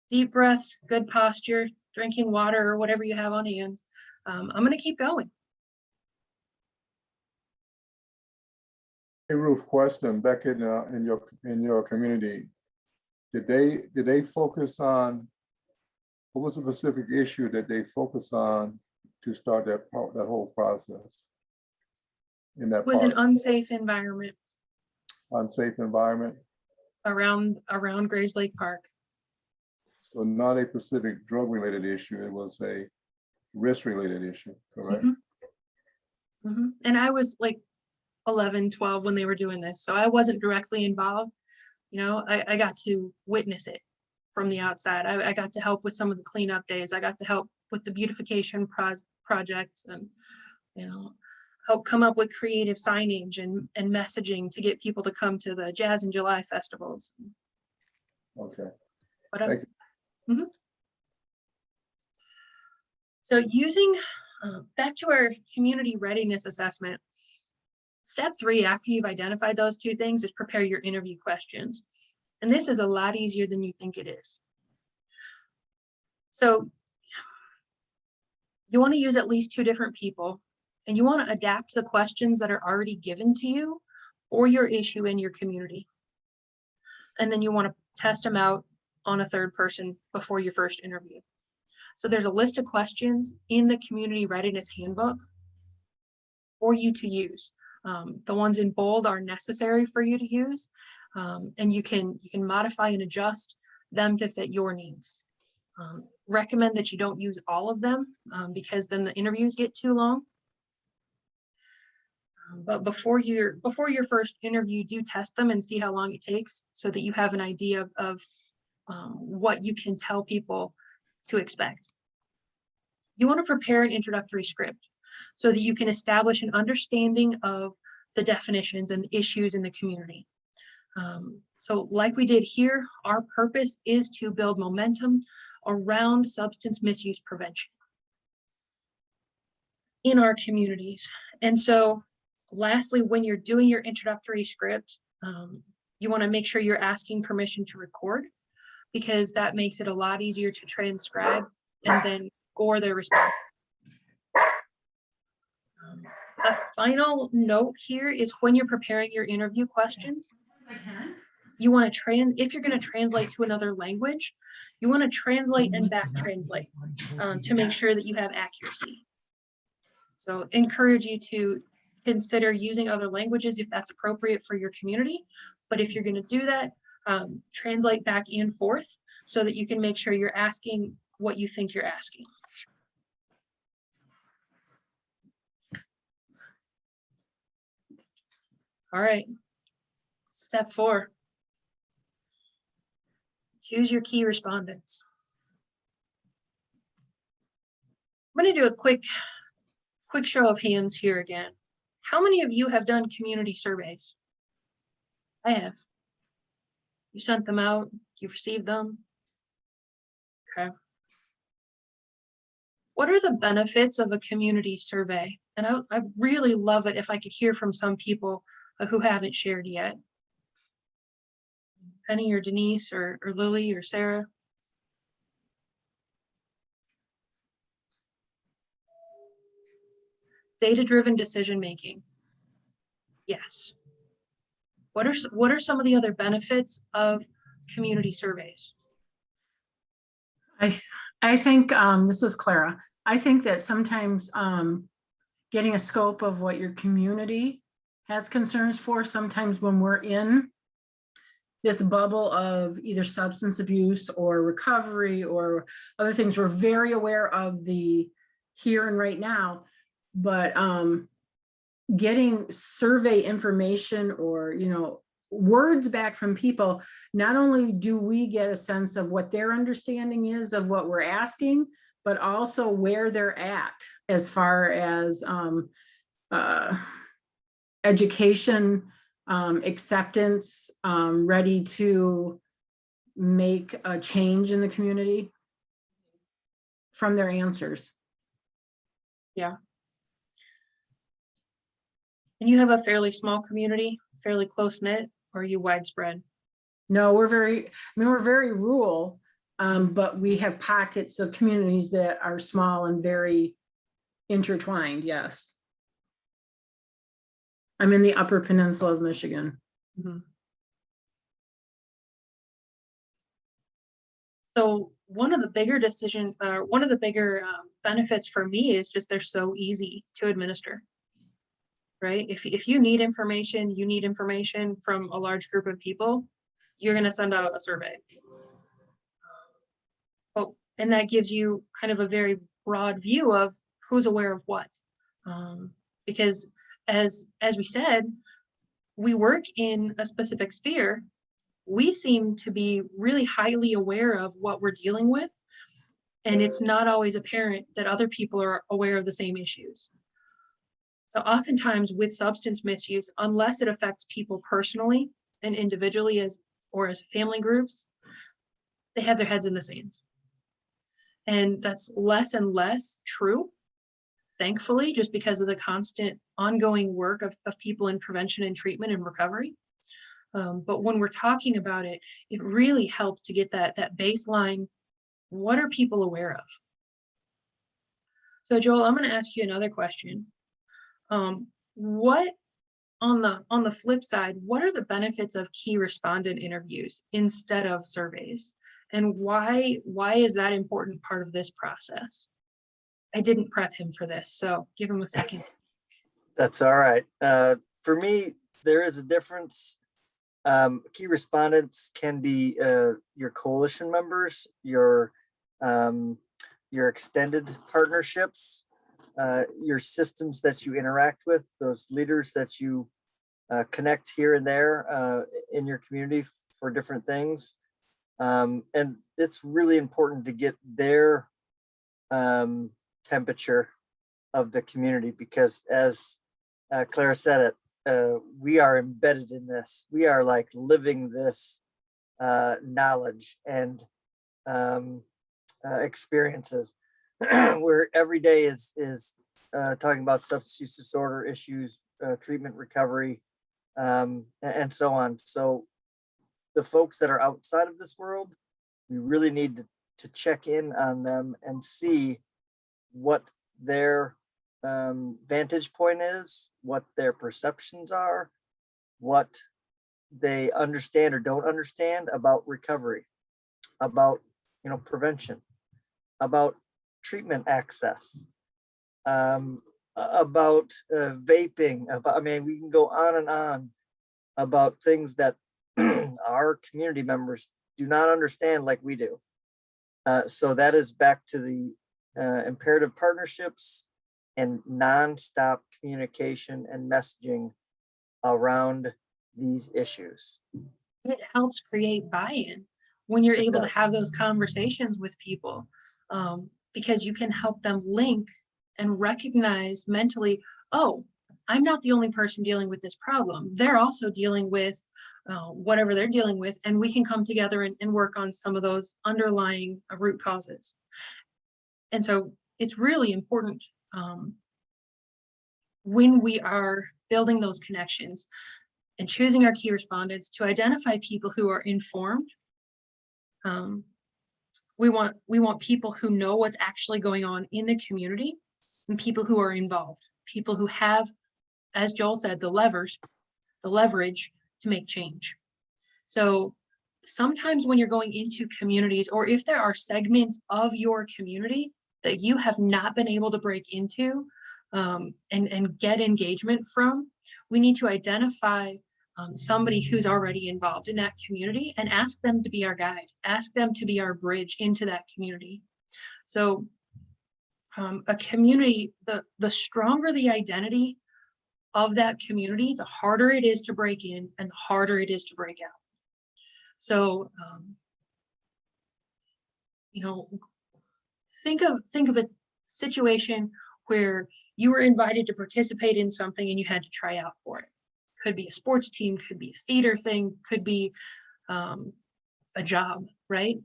deep breaths, good posture, drinking water or whatever you have on hand. I'm gonna keep going. Hey, Ruth, question, back in your community, did they focus on, what was the specific issue that they focused on to start that whole process? In that It was an park? unsafe environment Unsafe environment? around Grays Lake Park. So not a specific drug-related issue, it was a risk-related issue, correct? And I was like 11, 12 when they were doing this, so I wasn't directly involved. You know, I got to witness it from the outside. I got to help with some of the cleanup days. I got to help with the beautification projects and, you know, help come up with creative signage and messaging to get people to come to the Jazz in July festivals. Okay. But, Thank you. So using, back to our community readiness assessment, step 3, after you've identified those 2 things, is prepare your interview questions. And this is a lot easier than you think it is. So you want to use at least 2 different people, and you want to adapt the questions that are already given to you or your issue in your community. And then you want to test them out on a 3rd person before your first interview. So there's a list of questions in the community readiness handbook for you to use. The ones in bold are necessary for you to use, and you can modify and adjust them to fit your needs. Recommend that you don't use all of them because then the interviews get too long. But before your first interview, do test them and see how long it takes so that you have an idea of what you can tell people to expect. You want to prepare an introductory script so that you can establish an understanding of the definitions and issues in the community. So like we did here, our purpose is to build momentum around substance misuse prevention in our communities. And so lastly, when you're doing your introductory script, you want to make sure you're asking permission to record, because that makes it a lot easier to transcribe and then score their response. A final note here is when you're preparing your interview questions, you want to if you're going to translate to another language, you want to translate and back translate to make sure that you have accuracy. So encourage you to consider using other languages if that's appropriate for your community. But if you're going to do that, translate back and forth so that you can make sure you're asking what you think you're asking. All right, step 4. Choose your key respondents. I'm going to do a quick show of hands here again. How many of you have done community surveys? I have. You sent them out, you've received them. Okay. What are the benefits of a community survey? And I'd really love it if I could hear from some people who haven't shared yet. Penny or Denise or Lily or Sarah. Data-driven decision-making. Yes. What are some of the other benefits of community surveys? I think, this is Clara. I think that sometimes getting a scope of what your community has concerns for, sometimes when we're in this bubble of either substance abuse or recovery or other things, we're very aware of the here and right now, but getting survey information or, you know, words back from people, not only do we get a sense of what their understanding is of what we're asking, but also where they're at as far as education, acceptance, ready to make a change in the community from their answers. Yeah. And you have a fairly small community, fairly close knit, or are you widespread? No, we're very rural, but we have pockets of communities that are small and very intertwined, yes. I'm in the Upper Peninsula of Michigan. Mm-hmm. So one of the bigger benefits for me is just they're so easy to administer. Right? If you need information, from a large group of people, you're going to send out a survey. And that gives you kind of a very broad view of who's aware of what. Because as we said, we work in a specific sphere. We seem to be really highly aware of what we're dealing with. And it's not always apparent that other people are aware of the same issues. So oftentimes with substance misuse, unless it affects people personally and individually as family groups, they have their heads in the sand. And that's less and less true, thankfully, just because of the constant ongoing work of people in prevention and treatment and recovery. But when we're talking about it, it really helps to get that baseline. What are people aware of? So Joel, I'm going to ask you another question. What on the flip side, what are the benefits of key respondent interviews instead of surveys? And why is that important part of this process? I didn't prep him for this, so give him a second. That's all right. For me, there is a difference. Key respondents can be your coalition members, your extended partnerships, your systems that you interact with, those leaders that you connect here and there in your community for different things. And it's really important to get their temperature of the community, because as Clara said it, we are embedded in this. We are like living this knowledge and experiences where every day is talking about substance use disorder issues, treatment recovery, and so on. So the folks that are outside of this world, we really need to check in on them and see what their vantage point is, what their perceptions are, what they understand or don't understand about recovery, about prevention, about treatment access, about vaping, we can go on and on about things that our community members do not understand like we do. So that is back to the imperative partnerships and nonstop communication and messaging around these issues. It helps create buy-in. when you're It able to does. have those conversations with people, because you can help them link and recognize mentally, oh, I'm not the only person dealing with this problem. They're also dealing with whatever they're dealing with, and we can come together and work on some of those underlying root causes. And so it's really important when we are building those connections and choosing our key respondents to identify people who are informed. We want people who know what's actually going on in the community, and people who are involved, people who have, as Joel said, the leverage to make change. So sometimes when you're going into communities, or if there are segments of your community that you have not been able to break into and get engagement from, we need to identify somebody who's already involved in that community and ask them to be our guide, ask them to be our bridge into that community. So a community, the stronger the identity of that community, the harder it is to break in and the harder it is to break out. So, you know, think of a situation where you were invited to participate in something and you had to try out for it. Could be a sports team, could be a theater thing, could be a job, right?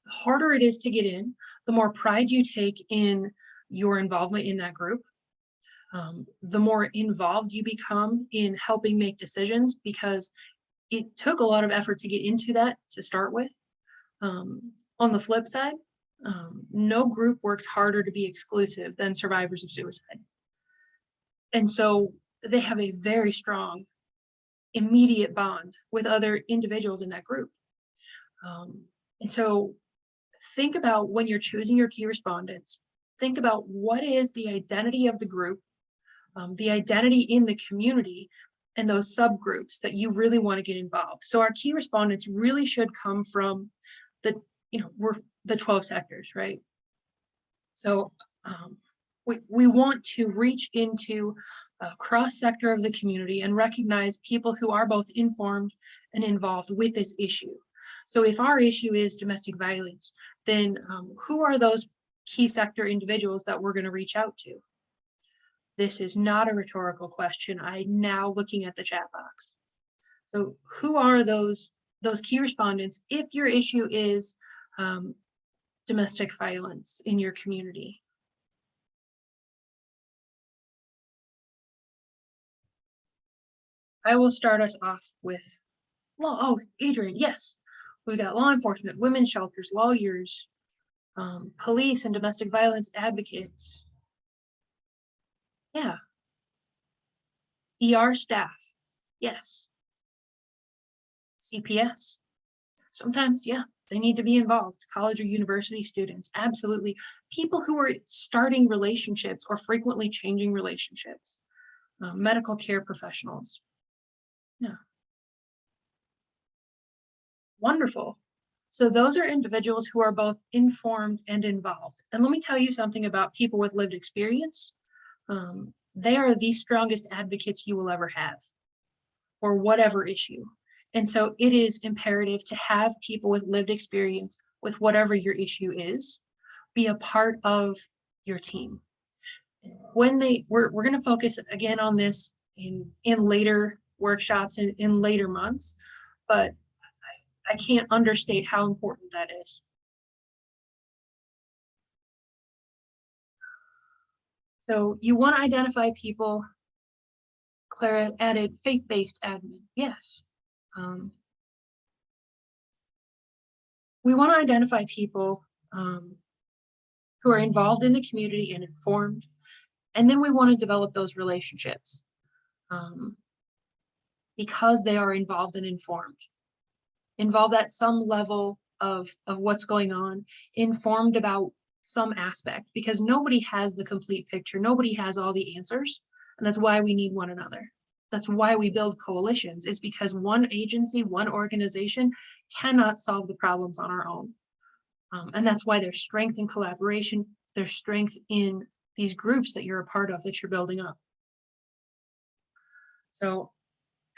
The harder it is to get in, the more pride you take in your involvement in that group, the more involved you become in helping make decisions, because it took a lot of effort to get into that to start with. On the flip side, no group works harder to be exclusive than survivors of suicide. And so they have a very strong immediate bond with other individuals in that group. And so think about, when you're choosing your key respondents, think about what is the identity of the group, the identity in the community, and those subgroups that you really want to get involved. So our key respondents really should come from we're the 12 sectors, right? So we want to reach into a cross sector of the community and recognize people who are both informed and involved with this issue. So if our issue is domestic violence, then who are those key sector individuals that we're going to reach out to? This is not a rhetorical question. I'm now looking at the chat box. So who are those key respondents if your issue is domestic violence in your community? I will start us off with law. Oh, Adrian, yes. We got law enforcement, women's shelters, lawyers, police and domestic violence advocates. Yeah. ER staff. Yes. CPS. Sometimes, yeah, they need to be involved. College or university students, absolutely. People who are starting relationships or frequently changing relationships. Medical care professionals. Yeah. Wonderful. So those are individuals who are both informed and involved. And let me tell you something about people with lived experience. They are the strongest advocates you will ever have for whatever issue. And so it is imperative to have people with lived experience with whatever your issue is, be a part of your team. When we're going to focus again on this in later workshops and in later months, but I can't understate how important that is. So you want to identify people. Clara added faith-based admin. Yes. We want to identify people who are involved in the community and informed, and then we want to develop those relationships because they are involved and involved at some level of what's going on, informed about some aspect, because nobody has the complete picture. Nobody has all the answers. And that's why we need one another. That's why we build coalitions, is because one agency, one organization cannot solve the problems on our own. And that's why there's strength in collaboration. There's strength in these groups that you're a part of, that you're building up. So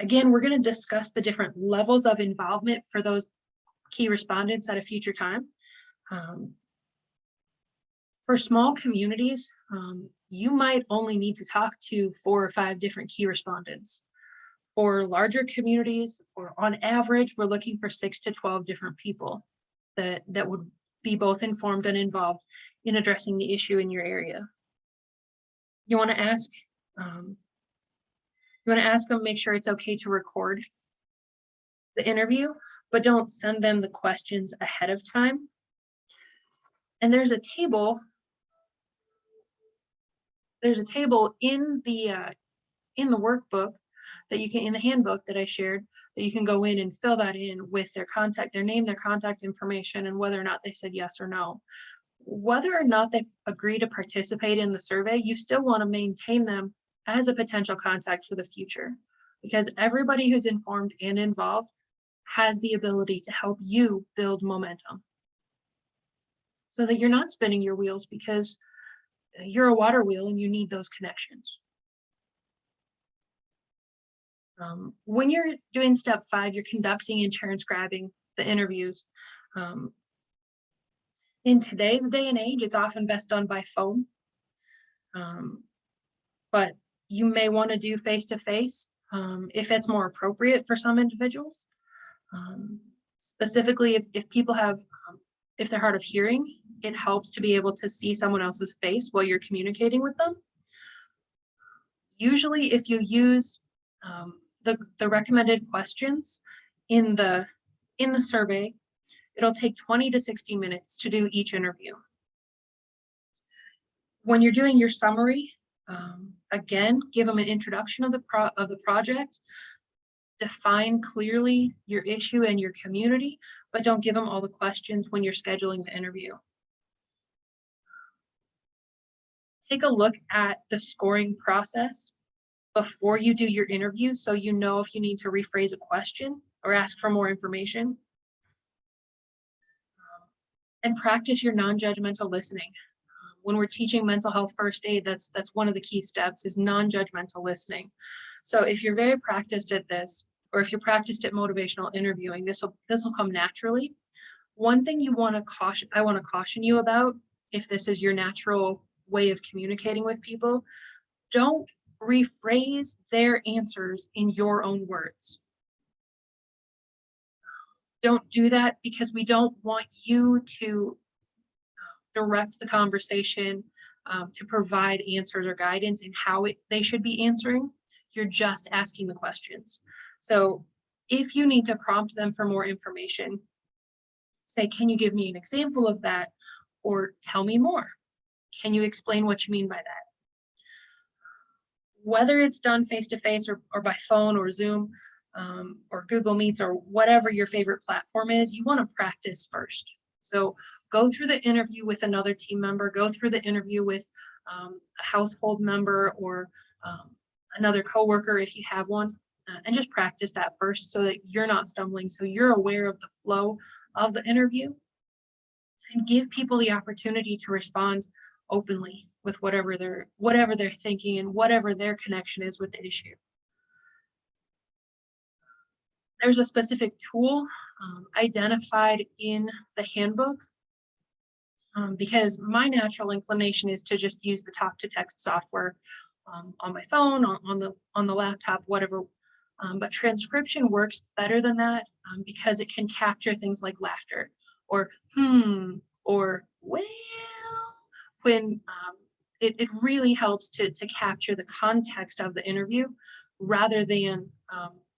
again, we're going to discuss the different levels of involvement for those key respondents at a future time. For small communities, you might only need to talk to 4 or 5 different key respondents. For larger communities, or on average, we're looking for 6 to 12 different people that would be both informed and involved in addressing the issue in your area. You want to ask them, make sure it's okay to record the interview, but don't send them the questions ahead of time. And there's a table in the workbook that you can, in the handbook that I shared, that you can go in and fill that in with their name, their contact information, and whether or not they said yes or no. Whether or not they agree to participate in the survey, you still want to maintain them as a potential contact for the future, because everybody who's informed and involved has the ability to help you build momentum so that you're not spinning your wheels, because you're a water wheel and you need those connections. When you're doing step 5, you're conducting and transcribing the interviews. In today's day and age, it's often best done by phone, but you may want to do face-to-face if it's more appropriate for some individuals. Specifically, if people have, if they're hard of hearing, it helps to be able to see someone else's face while you're communicating with them. Usually, if you use the recommended questions in the survey, it'll take 20 to 60 minutes to do each interview. When you're doing your summary, again, give them an introduction of the project, define clearly your issue and your community, but don't give them all the questions when you're scheduling the interview. Take a look at the scoring process before you do your interview, so you know if you need to rephrase a question or ask for more information. And practice your non-judgmental listening. When we're teaching mental health first aid, that's one of the key steps, is non-judgmental listening. So if you're very practiced at this, or if you're practiced at motivational interviewing, this will come naturally. One thing I want to caution you about, if this is your natural way of communicating with people, don't rephrase their answers in your own words. Don't do that, because we don't want you to direct the conversation, to provide answers or guidance in how they should be answering. You're just asking the questions. So if you need to prompt them for more information, say, can you give me an example of that? Or tell me more. Can you explain what you mean by that? Whether it's done face-to-face or by phone or Zoom, or Google Meets, or whatever your favorite platform is, you want to practice first. So go through the interview with another team member, go through the interview with a household member or another coworker if you have one, and just practice that first so that you're not stumbling, so you're aware of the flow of the interview, and give people the opportunity to respond openly with whatever they're thinking and whatever their connection is with the issue. There's a specific tool identified in the handbook, because my natural inclination is to just use the talk-to-text software on my phone, on the laptop, whatever. But transcription works better than that, because it can capture things like laughter or or well, when it really helps to capture the context of the interview rather than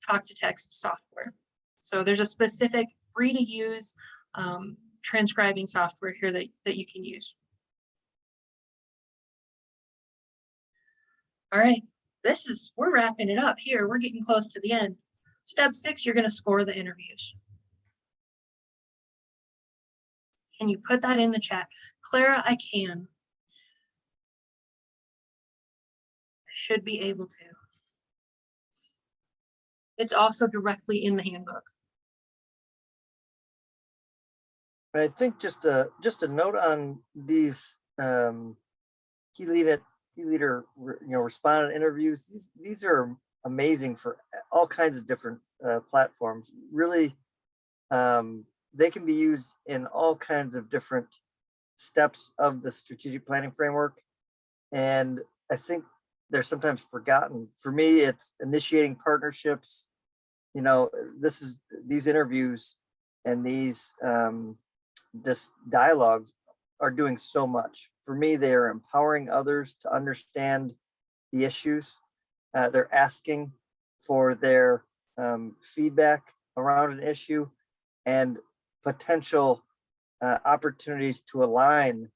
talk-to-text software. So there's a specific free to use transcribing software here that you can use. All right, we're wrapping it up here. We're getting close to the end. Step 6, you're going to score the interviews. Can you put that in the chat? Clara, I can. I should be able to. It's also directly in the handbook. I think just a note on these key leader respondent interviews. These are amazing for all kinds of different platforms. Really they can be used in all kinds of different steps of the strategic planning framework. And I think they're sometimes forgotten. For me, it's initiating partnerships. You know, these interviews and these this dialogues are doing so much. For me, they are empowering others to understand the issues. They're asking for their feedback around an issue and potential opportunities to align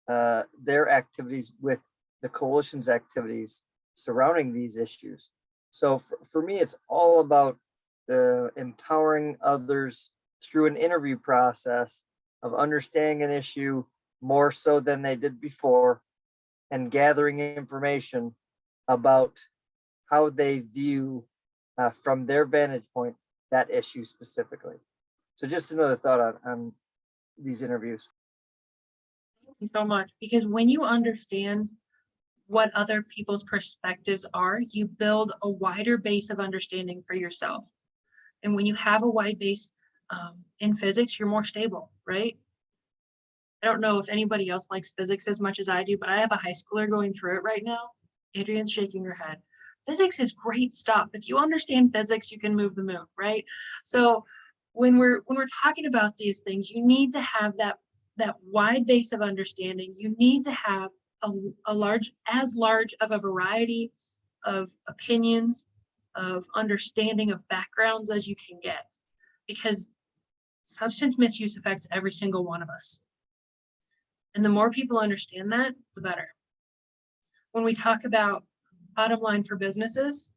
their activities with the coalition's activities surrounding these issues. So for me, it's all about empowering others through an interview process of understanding an issue more so than they did before, and gathering information about how they view from their vantage point that issue specifically. So just another thought on these interviews. Thank you so much, because when you understand what other people's perspectives are, you build a wider base of understanding for yourself. And when you have a wide base in physics, you're more stable, right? I don't know if anybody else likes physics as much as I do, but I have a high schooler going through it right now. Adrian's shaking her head. Physics is great stuff. If you understand physics, you can move the moon, right? So when we're talking about these things, you need to have that wide base of understanding. You need to have a large of a variety of opinions, of understanding of backgrounds as you can get, because substance misuse affects every single one of us. And the more people understand that, the better. When we talk about bottom line for businesses,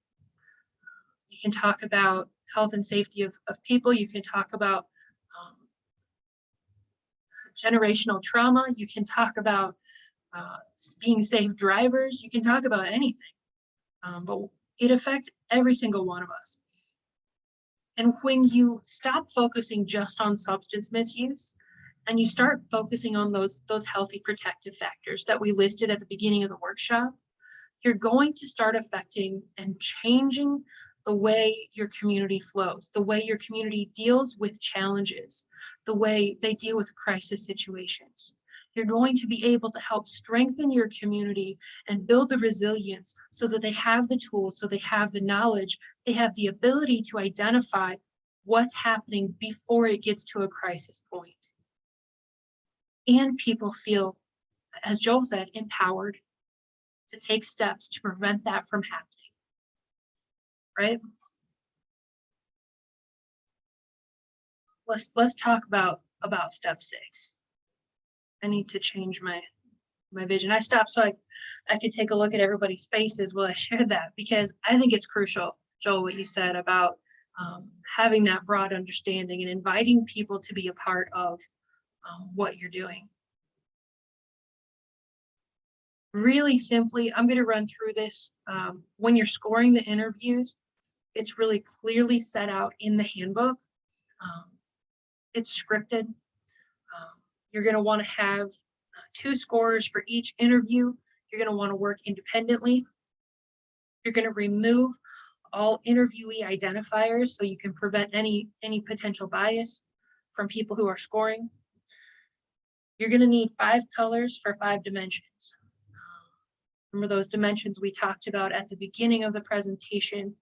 you can talk about health and safety of people. You can talk about generational trauma. You can talk about being safe drivers. You can talk about anything, but it affects every single one of us. And when you stop focusing just on substance misuse and you start focusing on those healthy protective factors that we listed at the beginning of the workshop, you're going to start affecting and changing the way your community flows, the way your community deals with challenges, the way they deal with crisis situations. You're going to be able to help strengthen your community and build the resilience so that they have the tools, so they have the knowledge, they have the ability to identify what's happening before it gets to a crisis point. And people feel, as Joel said, empowered to take steps to prevent that from happening, right? Let's talk about step 6. I need to change my vision. I stopped so I could take a look at everybody's faces while I shared that, because I think it's crucial, Joel, what you said about having that broad understanding and inviting people to be a part of what you're doing. Really simply, I'm going to run through this. When you're scoring the interviews, it's really clearly set out in the handbook. It's scripted. You're going to want to have 2 scorers for each interview. You're going to want to work independently. You're going to remove all interviewee identifiers so you can prevent any potential bias from people who are scoring. You're going to need 5 colors for 5 dimensions. Remember those dimensions we talked about at the beginning of the presentation.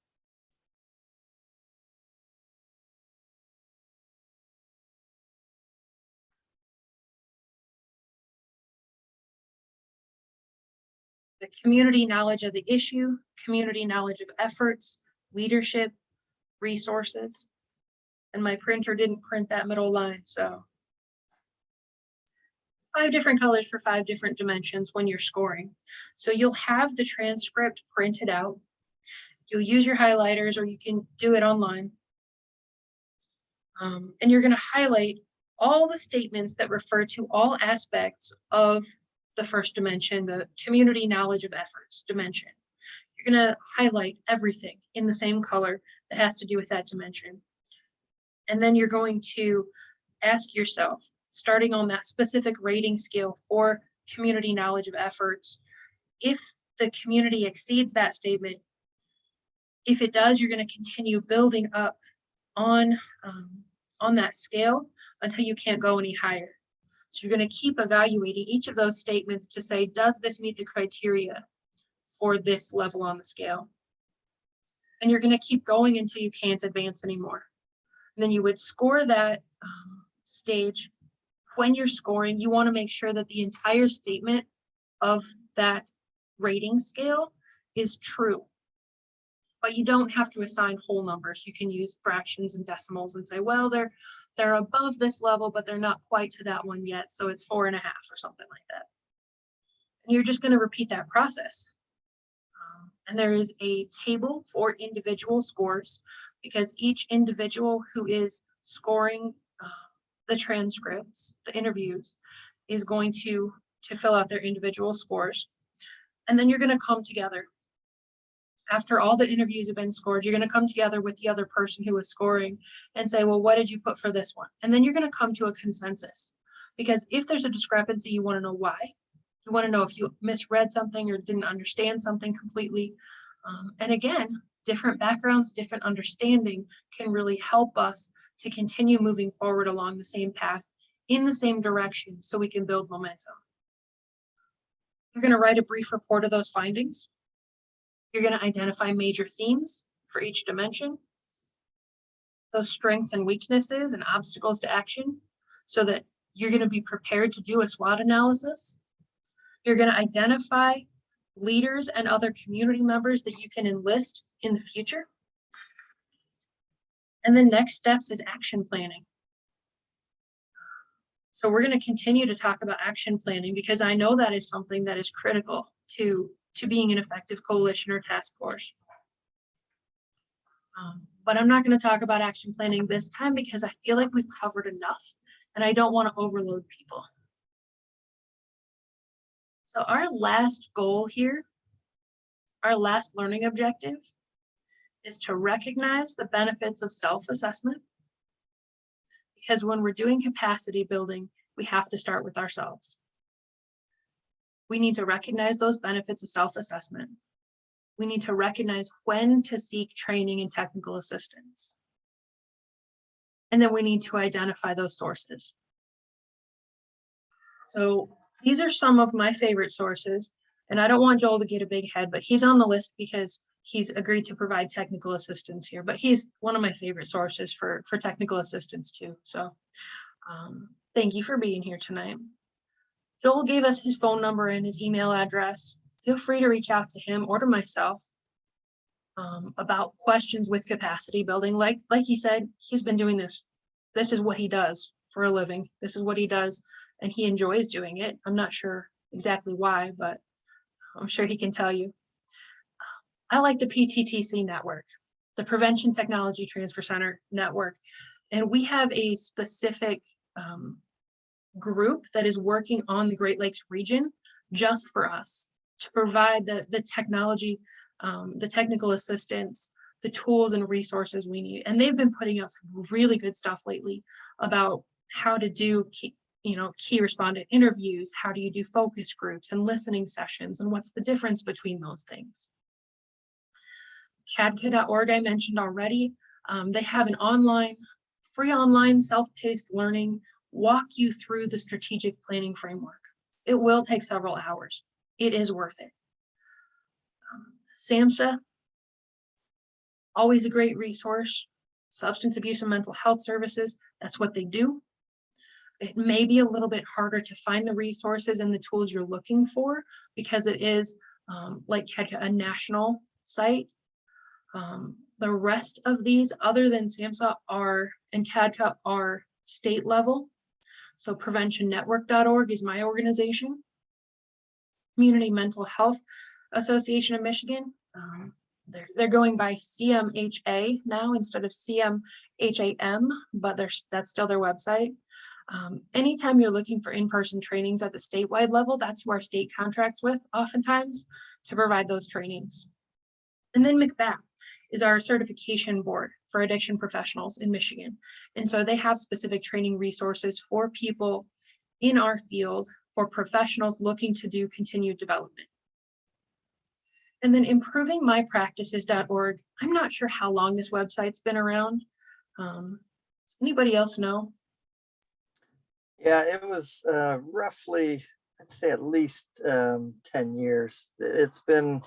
The community knowledge of the issue, community knowledge of efforts, leadership, resources. And my printer didn't print that middle line, so 5 different colors for 5 different dimensions when you're scoring. So you'll have the transcript printed out. You'll use your highlighters, or you can do it online. And you're going to highlight all the statements that refer to all aspects of the first dimension, the community knowledge of efforts dimension. You're going to highlight everything in the same color that has to do with that dimension. And then you're going to ask yourself, starting on that specific rating scale for community knowledge of efforts, if the community exceeds that statement, if it does, you're going to continue building up on that scale until you can't go any higher. So you're going to keep evaluating each of those statements to say, does this meet the criteria for this level on the scale? And you're going to keep going until you can't advance anymore. And then you would score that stage. When you're scoring, you want to make sure that the entire statement of that rating scale is true. But you don't have to assign whole numbers. You can use fractions and decimals and say, well, they're above this level, but they're not quite to that one yet. So it's 4.5 or something like that. And you're just going to repeat that process. And there is a table for individual scores, because each individual who is scoring the transcripts, the interviews, is going to fill out their individual scores. And then you're going to come together. After all the interviews have been scored, you're going to come together with the other person who is scoring and say, well, what did you put for this one? And then you're going to come to a consensus, because if there's a discrepancy, you want to know why. You want to know if you misread something or didn't understand something completely. And again, different backgrounds, different understanding can really help us to continue moving forward along the same path in the same direction so we can build momentum. You're going to write a brief report of those findings. You're going to identify major themes for each dimension, those strengths and weaknesses and obstacles to action, so that you're going to be prepared to do a SWOT analysis. You're going to identify leaders and other community members that you can enlist in the future. And then next steps is action planning. So we're going to continue to talk about action planning, because I know that is something that is critical to being an effective coalition or task force. But I'm not going to talk about action planning this time, because I feel like we've covered enough and I don't want to overload people. So our last goal here, our last learning objective, is to recognize the benefits of self-assessment. Because when we're doing capacity building, we have to start with ourselves. We need to recognize those benefits of self-assessment. We need to recognize when to seek training and technical assistance. And then we need to identify those sources. So these are some of my favorite sources, and I don't want Joel to get a big head, but he's on the list because he's agreed to provide technical assistance here, but he's one of my favorite sources for technical assistance too. So thank you for being here tonight. Joel gave us his phone number and his email address. Feel free to reach out to him or to myself about questions with capacity building. Like he said, he's been doing this. This is what he does for a living. This is what he does, and he enjoys doing it. I'm not sure exactly why, but I'm sure he can tell you. I like the PTTC network, the Prevention Technology Transfer Center network, and we have a specific group that is working on the Great Lakes region just for us to provide the technology, the technical assistance, the tools and resources we need. And they've been putting out some really good stuff lately about how to do key respondent interviews. How do you do focus groups and listening sessions, and what's the difference between those things? CADCA.org I mentioned already. They have an free online self-paced learning, walk you through the strategic planning framework. It will take several hours. It is worth it. SAMHSA, always a great resource. Substance abuse and mental health services, that's what they do. It may be a little bit harder to find the resources and the tools you're looking for, because it is like CADCA, a national site. The rest of these, other than SAMHSA and CADCA, are state level. So preventionnetwork.org is my organization. Community Mental Health Association of Michigan. They're going by CMHA now instead of CMHAM, but that's still their website. Anytime you're looking for in-person trainings at the statewide level, that's who our state contracts with oftentimes to provide those trainings. And then MCBAP is our certification board for addiction professionals in Michigan. And so they have specific training resources for people in our field, for professionals looking to do continued development. And then improvingmypractices.org. I'm not sure how long this website's been around. Does anybody else know? Yeah, it was roughly, I'd say at least 10 years. It's been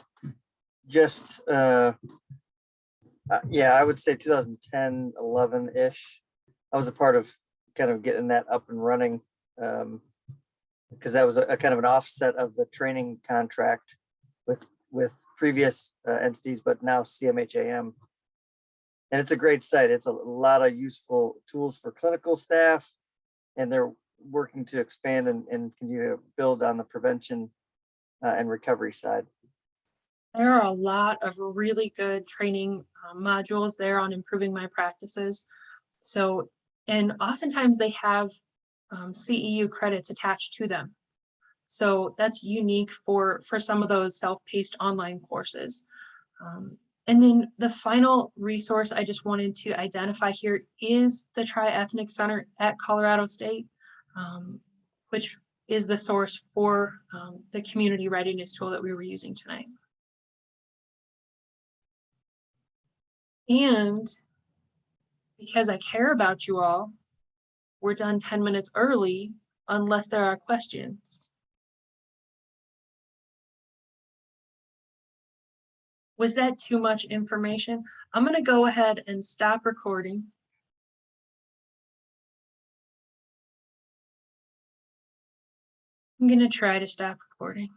just, yeah, I would say 2010, 11-ish. I was a part of kind of getting that up and running because that was a kind of an offset of the training contract with previous entities, but now CMHAM. And it's a great site. It's a lot of useful tools for clinical staff, and they're working to expand and continue to build on the prevention and recovery side. There are a lot of really good training modules there on improving my practices. So, and oftentimes they have CEU credits attached to them. So that's unique for some of those self-paced online courses. And then the final resource I just wanted to identify here is the Tri-Ethnic Center at Colorado State, which is the source for the community readiness tool that we were using tonight. And because I care about you all, we're done 10 minutes early unless there are questions. Was that too much information? I'm going to go ahead and stop recording. I'm going to try to stop recording.